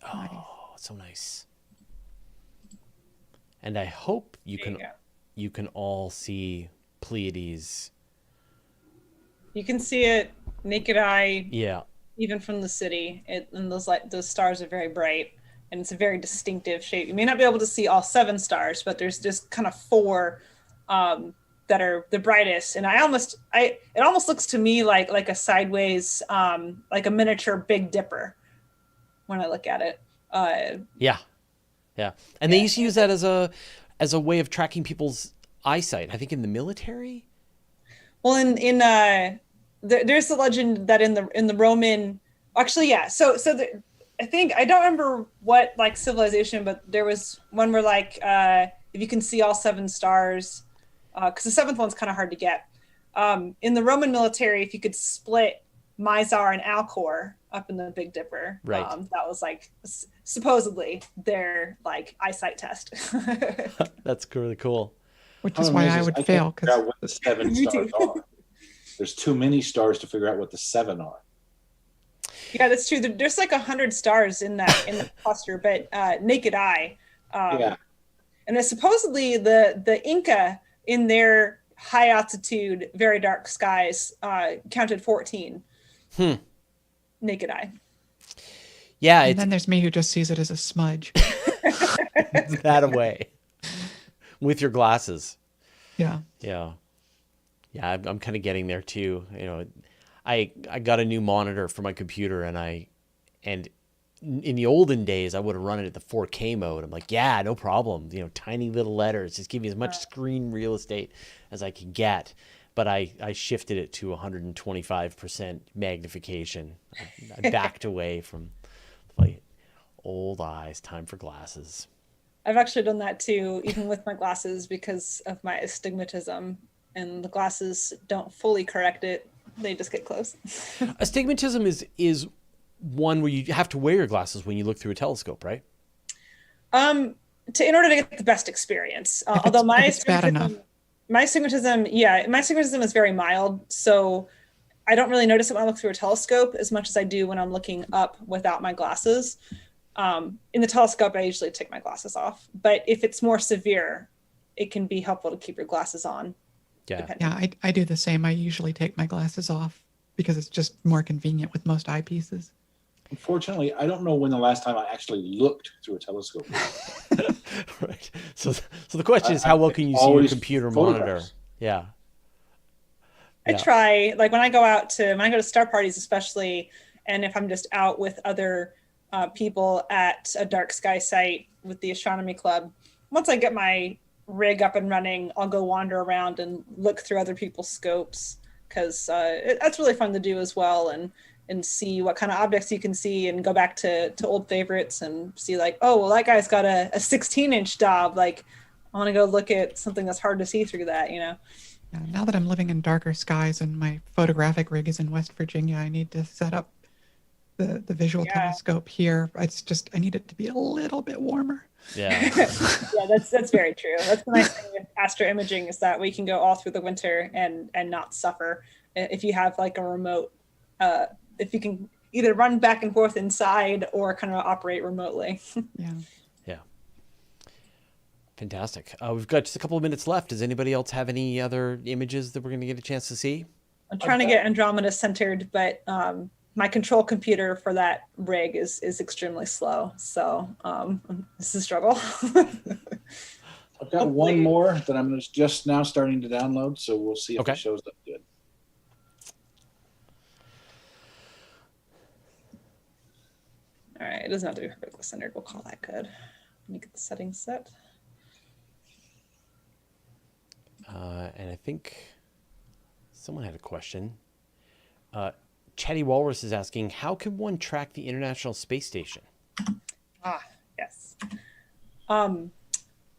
Oh, so nice. And I hope you There you can go. you can all see Pleiades. You can see it naked eye, Yeah. even from the city. And those stars are very bright, and it's a very distinctive shape. You may not be able to see all 7 stars, but there's just kind of 4 that are the brightest. And it almost looks to me like a sideways, like a miniature Big Dipper when I look at it. Yeah. And they used to use that as a way of tracking people's eyesight. I think in the military. Well, there's the legend that in the Roman, actually, yeah. I think I don't remember what like civilization, but there was one where like if you can see all 7 stars, because the 7th one's kind of hard to get. In the Roman military, if you could split Mizar and Alcor up in the Big Dipper. Right. That was like supposedly their like eyesight test. That's really cool. Which is why I would fail, figure out because what the 7 Me stars too. are. There's too many stars to figure out what the 7 are. Yeah, that's true. There's like 100 stars in that cluster, but naked eye. Yeah. And then supposedly the Inca in their high altitude, very dark skies counted 14. Naked eye. Yeah, and it's then there's me who just sees it as a smudge. that away with your glasses. Yeah. Yeah. Yeah, I'm kind of getting there too. You know, I got a new monitor for my computer, and in the olden days I would have run it at the 4K mode. I'm like, yeah, no problem. You know, tiny little letters, just give me as much screen real estate as I could get. But I shifted it to 125% magnification. I backed away from like old eyes. Time for glasses. I've actually done that too, even with my glasses, because of my astigmatism, and the glasses don't fully correct it. They just get close. Astigmatism is one where you have to wear your glasses when you look through a telescope, right? In order to get the best experience. Although if it's bad enough. my astigmatism is very mild, so I don't really notice it when I look through a telescope as much as I do when I'm looking up without my glasses. In the telescope, I usually take my glasses off, but if it's more severe, it can be helpful to keep your glasses on. Yeah. Yeah, I do the same. I usually take my glasses off because it's just more convenient with most eyepieces. Unfortunately, I don't know when the last time I actually looked through a telescope. Right. So the question is, how well can you see your computer monitor? Yeah. I try, like when I go to star parties, especially, and if I'm just out with other people at a dark sky site with the astronomy club, once I get my rig up and running, I'll go wander around and look through other people's scopes, because that's really fun to do as well, and see what kind of objects you can see, and go back to old favorites and see like, oh, well, that guy's got a 16-inch Dob. Like, I want to go look at something that's hard to see through that, you know? Yeah, now that I'm living in darker skies and my photographic rig is in West Virginia, I need to set up the visual telescope here. It's just, I need it to be a little bit warmer. Yeah. Yeah, that's very true. That's the nice thing with astro imaging, is that we can go all through the winter and not suffer. If you have like a remote, if you can either run back and forth inside or kind of operate remotely. Yeah. Yeah. Fantastic. We've got just a couple of minutes left. Does anybody else have any other images that we're going to get a chance to see? I'm trying to get Andromeda centered, but my control computer for that rig is extremely slow. So this is a struggle. I've got one more that I'm just now starting to download, so we'll see if it shows up good. All right, it doesn't have to be perfectly centered. We'll call that good. Let me get the settings set. And I think someone had a question. Chatty Walrus is asking, how can one track the International Space Station? Yes.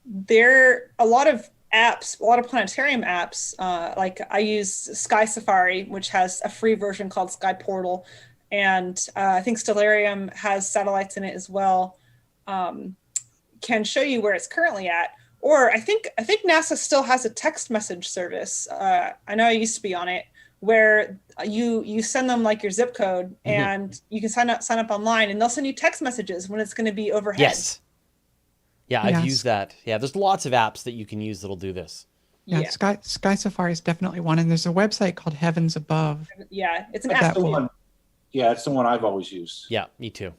There are a lot of apps, a lot of planetarium apps. Like I use Sky Safari, which has a free version called Sky Portal. And I think Stellarium has satellites in it as well. Can show you where it's currently at. Or I think NASA still has a text message service. I know I used to be on it, where you send them like your zip code, and you can sign up online, and they'll send you text messages when it's going to be overhead. Yes. Yeah, I've used that. Yeah, there's lots of apps that you can use that'll do this. Yeah, Sky Safari is definitely one, and there's a website called Heavens Above. Yeah, it's an app. Yeah, it's the one I've always used. Yeah, me too.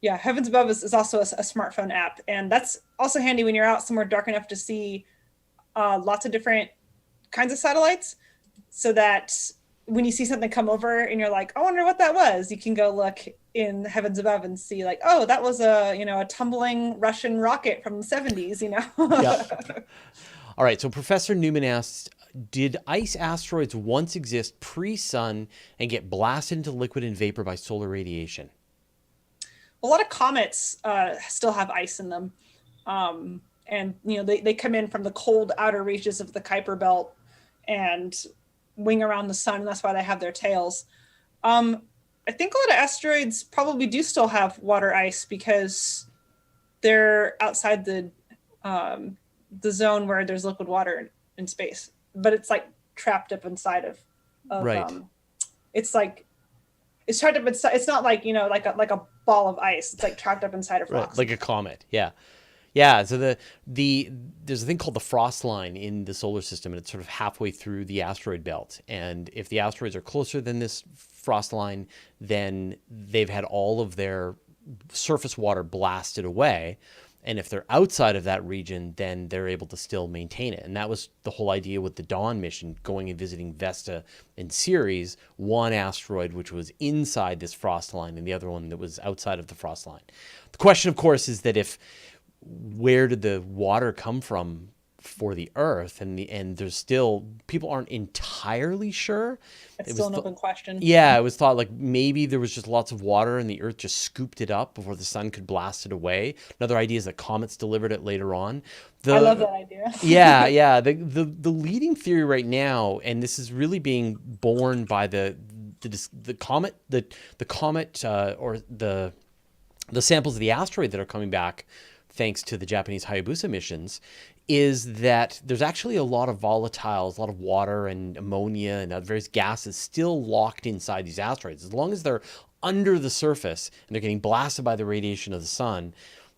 Yeah, Heavens Above is also a smartphone app, and that's also handy when you're out somewhere dark enough to see lots of different kinds of satellites, so that when you see something come over and you're like, I wonder what that was, you can go look in Heavens Above and see like, oh, that was a tumbling Russian rocket from the 70s, Yeah. All right, so Professor Newman asks, did ice asteroids once exist pre-sun and get blasted into liquid and vapor by solar radiation? A lot of comets still have ice in them. And they come in from the cold outer reaches of the Kuiper belt and wing around the sun, and that's why they have their tails. I think a lot of asteroids probably do still have water ice because they're outside the zone where there's liquid water in space, but it's like trapped up inside of Right. It's like it's trapped up inside. It's not like, like a ball of ice. It's like trapped up inside of Right, rocks. like a comet. Yeah. Yeah, so there's a thing called the frost line in the solar system, and it's sort of halfway through the asteroid belt. And if the asteroids are closer than this frost line, then they've had all of their surface water blasted away. And if they're outside of that region, then they're able to still maintain it. And that was the whole idea with the Dawn mission, going and visiting Vesta and Ceres, one asteroid which was inside this frost line and the other one that was outside of the frost line. The question, of course, is that where did the water come from for the Earth? And there's still, people aren't entirely sure. It's still an open question. Yeah, it was thought like maybe there was just lots of water and the Earth just scooped it up before the sun could blast it away. Another idea is that comets delivered it later on. I love that idea. yeah. The leading theory right now, and this is really being borne by the comet, the comet or the samples of the asteroid that are coming back, thanks to the Japanese Hayabusa missions, is that there's actually a lot of volatiles, a lot of water and ammonia and various gases still locked inside these asteroids. As long as they're under the surface and they're getting blasted by the radiation of the sun,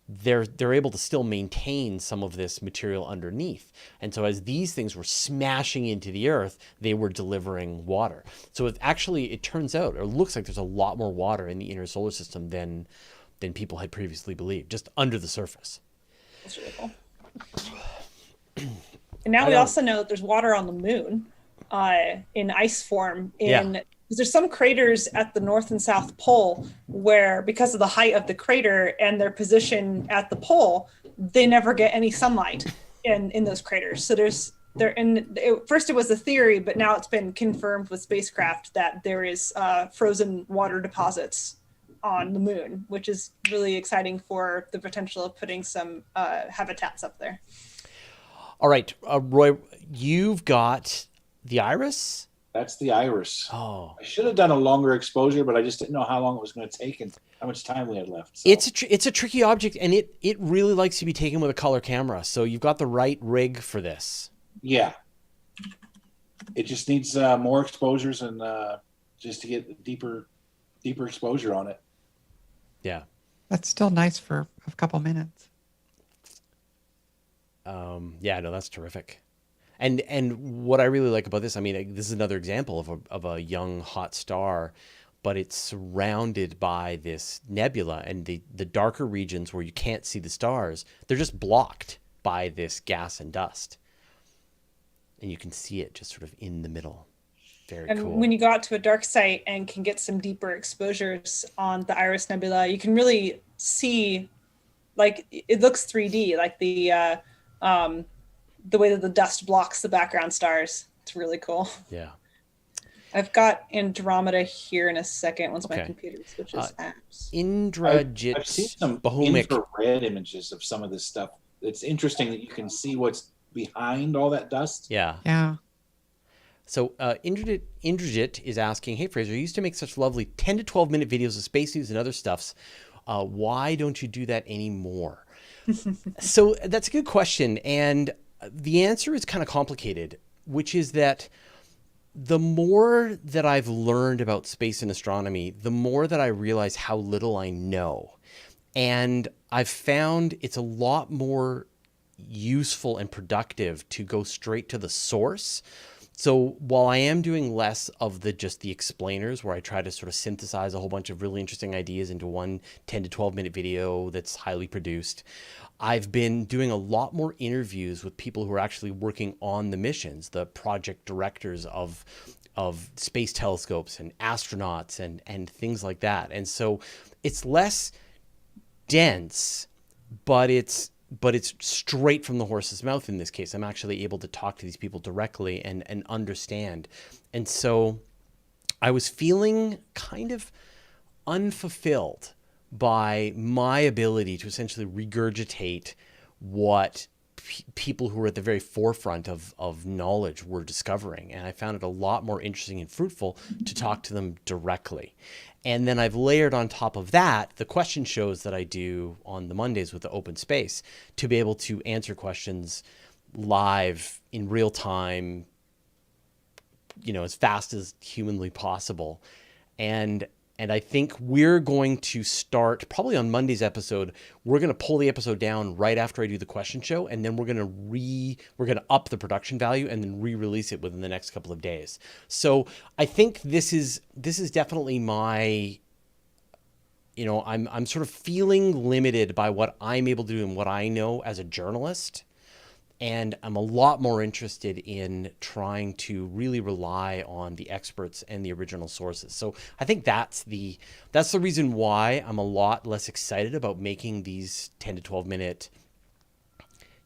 they're able to still maintain some of this material underneath. And so as these things were smashing into the Earth, they were delivering water. So it turns out, or looks like there's a lot more water in the inner solar system than people had previously believed, just under the surface. That's really cool. And now we also know that there's water on the moon in ice form. Because there's some craters at the North and South Pole where, because of the height of the crater and their position at the pole, they never get any sunlight in those craters. So first it was a theory, but now it's been confirmed with spacecraft that there is frozen water deposits on the moon, which is really exciting for the potential of putting some habitats up there. All right, Roy, you've got the Iris? That's the Iris. Oh. I should have done a longer exposure, but I just didn't know how long it was going to take and how much time we had left. So. It's a tricky object, and it really likes to be taken with a color camera, so you've got the right rig for this. Yeah. It just needs more exposures and just to get deeper exposure on it. Yeah. That's still nice for a couple minutes. Yeah, no, that's terrific. And what I really like about this, I mean, this is another example of a young hot star, but it's surrounded by this nebula, and the darker regions where you can't see the stars, they're just blocked by this gas and dust. And you can see it just sort of in the middle. Very cool. And when you go out to a dark site and can get some deeper exposures on the Iris Nebula, you can really see, like, it looks 3D, like the way that the dust blocks the background stars. It's really cool. Yeah. I've got Andromeda here in a second once my computer switches apps. I've seen some infrared images of some of this stuff. It's interesting that you can see what's behind all that dust. Yeah. Yeah. So Indrajit is asking, hey, Fraser, you used to make such lovely 10 to 12 minute videos of space news and other stuffs. Why don't you do that anymore? So that's a good question. And the answer is kind of complicated, which is that the more that I've learned about space and astronomy, the more that I realize how little I know. And I've found it's a lot more useful and productive to go straight to the source. So while I am doing less of just the explainers, where I try to sort of synthesize a whole bunch of really interesting ideas into one 10 to 12 minute video that's highly produced, I've been doing a lot more interviews with people who are actually working on the missions, the project directors of space telescopes and astronauts and things like that. And so it's less dense, but it's straight from the horse's mouth in this case. I'm actually able to talk to these people directly and understand. And so I was feeling kind of unfulfilled by my ability to essentially regurgitate what people who are at the very forefront of knowledge were discovering. And I found it a lot more interesting and fruitful to talk to them directly. And then I've layered on top of that the question shows that I do on the Mondays with the open space to be able to answer questions live in real time, as fast as humanly possible. And I think we're going to start probably on Monday's episode. We're going to pull the episode down right after I do the question show, and then we're going to up the production value and then re-release it within the next couple of days. So I think this is definitely my, I'm sort of feeling limited by what I'm able to do and what I know as a journalist. And I'm a lot more interested in trying to really rely on the experts and the original sources. So I think that's the reason why I'm a lot less excited about making these 10 to 12 minute,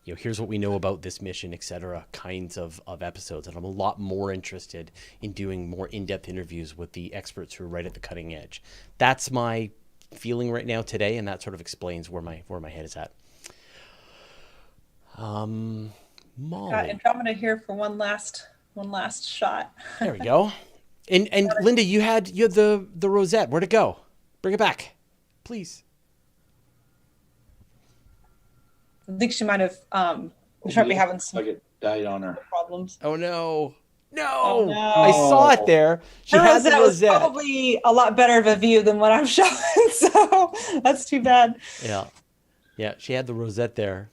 here's what we know about this mission, etc. kinds of episodes. And I'm a lot more interested in doing more in-depth interviews with the experts who are right at the cutting edge. That's my feeling right now today, and that sort of explains where my head is at. Molly. Got Andromeda here for one last shot. There we go. And Linda, you had the Rosette. Where'd it go? Bring it back, please. I think she might have we might be having some like it died on her problems. Oh no. Oh, no. I saw it there. She Her had the Rosette was Rosette. probably a lot better of a view than what I'm showing, so that's too bad. Yeah, she had the Rosette there.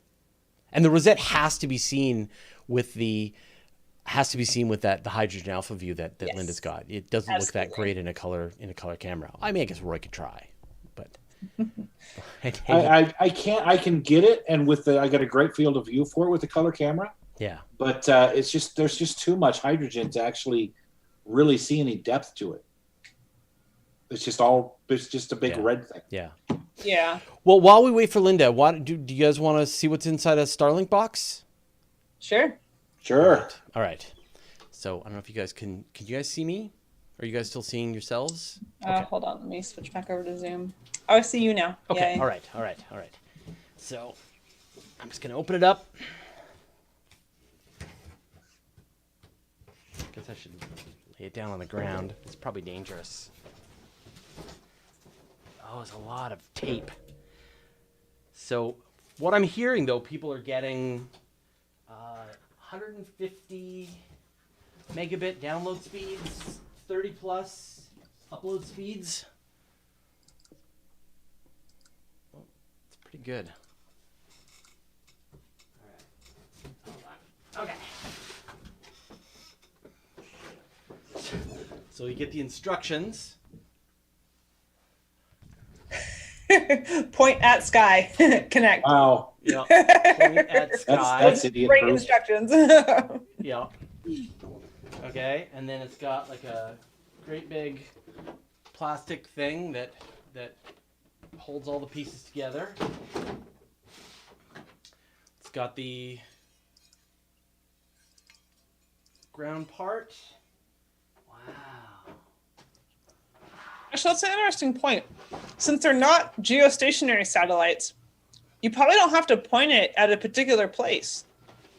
And the Rosette has to be seen with the hydrogen alpha view that yes. Linda's got. It doesn't look that great in a color camera. I mean, I guess Roy could try, but I can't. I can get it, and I got a great field of view for it with the color camera. Yeah, but it's just there's just too much hydrogen to actually really see any depth to it. It's just a big red thing. Yeah. Yeah. Well, while we wait for Linda, do you guys want to see what's inside a Starlink box? Sure. All right. So I don't know if you guys can you guys see me? Are you guys still seeing yourselves? Okay. Hold on. Let me switch back over to Zoom. Oh, I see you now. Okay. Yay. All right. So I'm just going to open it up. I guess I should lay it down on the ground. It's probably dangerous. Oh, there's a lot of tape. So what I'm hearing, though, people are getting 150 megabit download speeds, 30 plus upload speeds. Well, it's pretty good. All right. Hold on. Okay. So you get the instructions. Point at sky. Connect. Wow. Yeah. Point at sky. That's idiot Great proof. instructions. Yeah. Okay, and then it's got like a great big plastic thing that holds all the pieces together. It's got the ground part. Wow. Actually, that's an interesting point. Since they're not geostationary satellites, you probably don't have to point it at a particular place.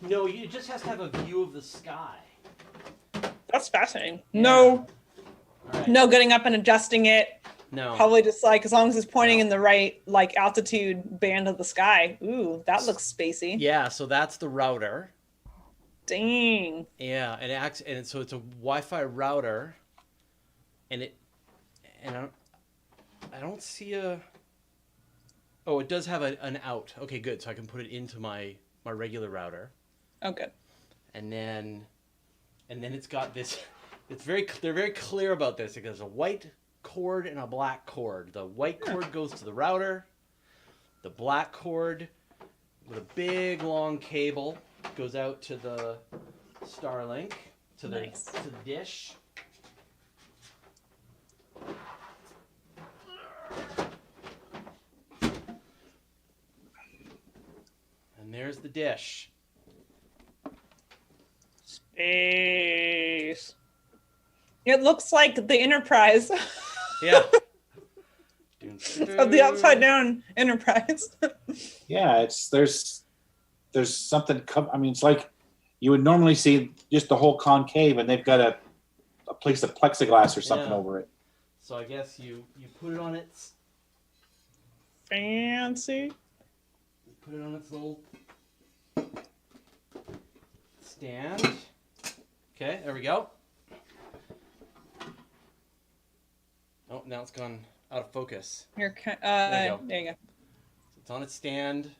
No, it just has to have a view of the sky. That's fascinating. Yeah. No, right. No getting up and adjusting it. No. Probably just as long as it's pointing in the right altitude band of the sky. Ooh, that looks spacey. Yeah, so that's the router. Dang. Yeah, so it's a Wi-Fi router, and I don't see a. Oh, it does have an out. Okay, good. So I can put it into my regular router. Oh, good. And then it's got this. They're very clear about this. It goes a white cord and a black cord. The white cord goes to the router. The black cord with a big long cable goes out to the Starlink to the dish. And there's the dish. Space. It looks like the Enterprise. Yeah. Of the upside down Enterprise. Yeah, there's something. I mean, it's like you would normally see just the whole concave, and they've got a piece of plexiglass or something over it. So I guess you put it on its Fancy. put it on its little stand. Okay, there we go. Oh, now it's gone out of focus. There you go. So it's on its stand.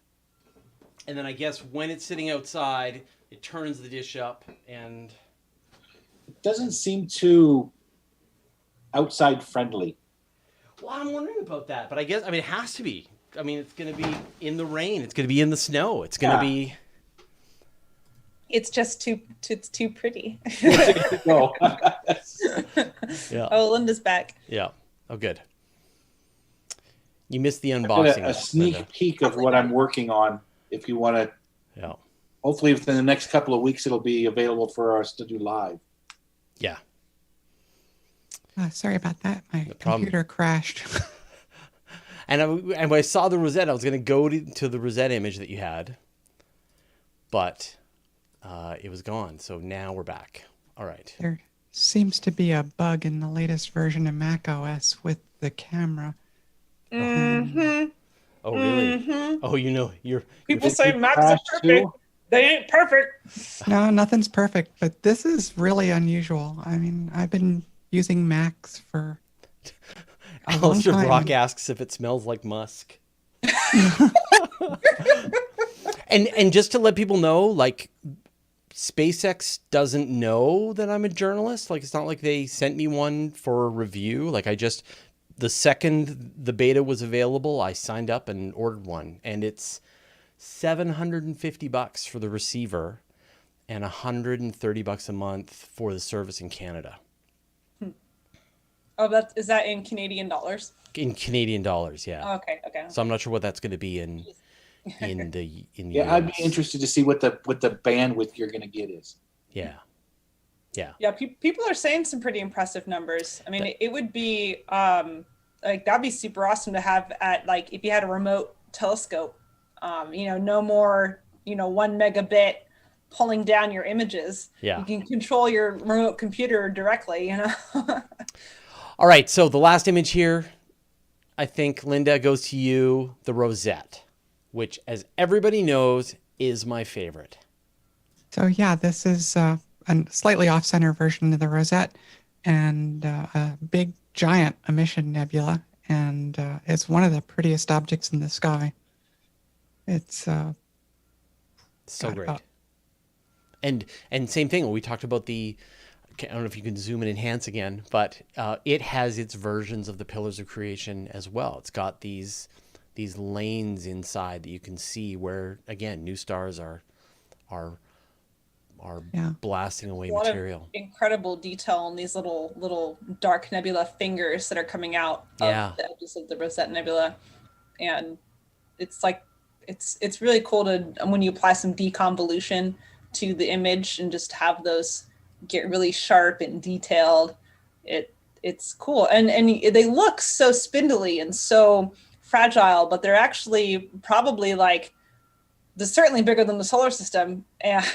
And then I guess when it's sitting outside, it turns the dish up and... It doesn't seem too outside friendly. Well, I'm wondering about that, but I guess, I mean, it has to be. I mean, it's going to be in the rain. It's going to be in the snow. It's going to be... It's just too pretty. No. Yeah. Oh, Linda's back. Yeah. Oh, good. You missed the I've unboxing. got a sneak Linda. peek of what I'm working on. If you want to, Yeah. hopefully within the next couple of weeks, it'll be available for us to do live. Yeah. Sorry about that. My problem. computer crashed. And when I saw the Rosette, I was going to go to the Rosette image that you had, but it was gone. So now we're back. All right. There seems to be a bug in the latest version of Mac OS with the camera. Mm-hmm. Oh, really? Mm-hmm. Oh, you know, you're... People say Macs are Crash perfect. too? They ain't perfect. No, nothing's perfect, but this is really unusual. I mean, I've been using Macs for a long Alistair time. Brock asks if it smells like musk. And just to let people know, like, SpaceX doesn't know that I'm a journalist. Like, it's not like they sent me one for a review. Like, the second the beta was available, I signed up and ordered one. And it's $750 for the receiver and $130 a month for the service in Canada. Oh, is that in Canadian dollars? In Canadian dollars, yeah. Oh, okay. So I'm not sure what that's going to be in the Yeah, I'd be US. interested to see what the bandwidth you're going to get is. Yeah. Yeah, people are saying some pretty impressive numbers. I mean, it would be like that'd be super awesome to have at like if you had a remote telescope. No more 1 megabit pulling down your images. Yeah. You can control your remote computer directly. All right, so the last image here, I think, Linda, goes to you, the Rosette, which, as everybody knows, is my favorite. So yeah, this is a slightly off-center version of the Rosette, and a big giant emission nebula, and it's one of the prettiest objects in the sky. It's So God, great. And same thing, we talked about I don't know if you can zoom and enhance again, but it has its versions of the Pillars of Creation as well. It's got these lanes inside that you can see where, again, new stars are blasting away A lot material. of incredible detail on these little dark nebula fingers that are coming out of the edges of the Rosette Nebula, and it's like it's really cool to when you apply some deconvolution to the image and just have those get really sharp and detailed. It's cool, and they look so spindly and so fragile, but they're actually probably like they're certainly bigger than the solar system, and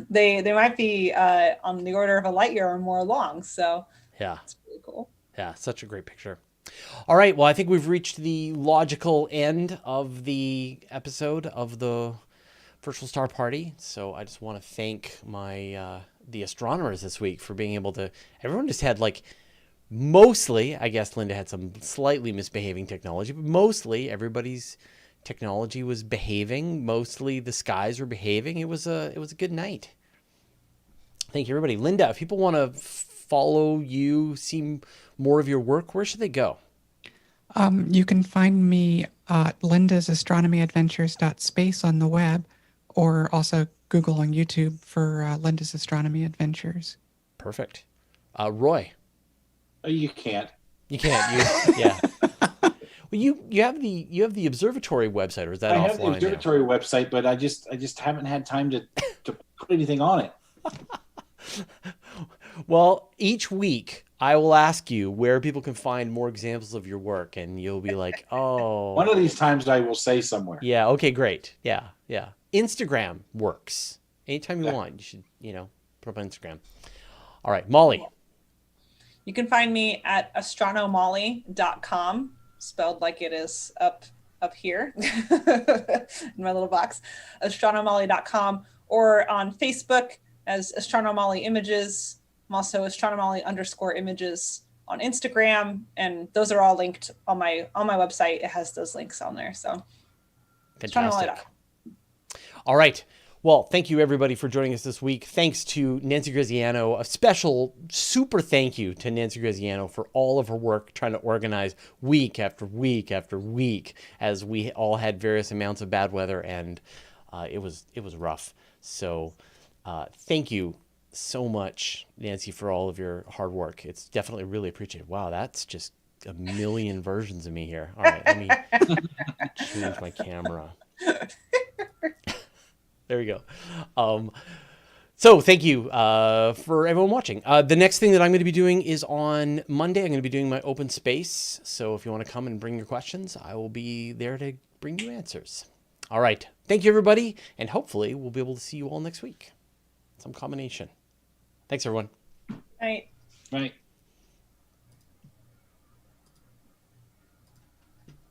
they might be on the order of a light year or more long. So Yeah. it's really cool. Yeah, such a great picture. All right, well, I think we've reached the logical end of the episode of the Virtual Star Party. So I just want to thank the astronomers this week for being able to. Everyone just had mostly, I guess Linda had some slightly misbehaving technology, but mostly everybody's technology was behaving. Mostly the skies were behaving. It was a good night. Thank you, everybody. Linda, if people want to follow you, see more of your work, where should they go? You can find me at lindasastronomyadventures.space on the web, or also Google and YouTube for Linda's Astronomy Adventures. Perfect. Roy. You can't. You can't. Yeah. Well, you have the observatory website, or is that I offline have the observatory website, but I just haven't had time to put anything on it. Well, each week I will ask you where people can find more examples of your work, and you'll be like, oh. One of these times I will say somewhere. Yeah, okay, great. Yeah, yeah. Instagram works. Anytime you want, you should, put up on Instagram. All right, Molly. You can find me at astronomolly.com, spelled like it is up here in my little box, astronomolly.com, or on Facebook as Astronomolly Images. I'm also Astronomolly_images on Instagram, and those are all linked on my website. It has those links on there. So fantastic. All right. Well, thank you everybody for joining us this week. Thanks to Nancy Graziano. A special super thank you to Nancy Graziano for all of her work trying to organize week after week after week as we all had various amounts of bad weather, and it was rough. So thank you so much, Nancy, for all of your hard work. It's definitely really appreciated. Wow, that's just a million versions of me here. All right, let me change my camera. There we go. So thank you for everyone watching. The next thing that I'm going to be doing is on Monday. I'm going to be doing my open space. So if you want to come and bring your questions, I will be there to bring you answers. All right. Thank you, everybody. And hopefully we'll be able to see you all next week. Some combination. Thanks, everyone. All right. Right.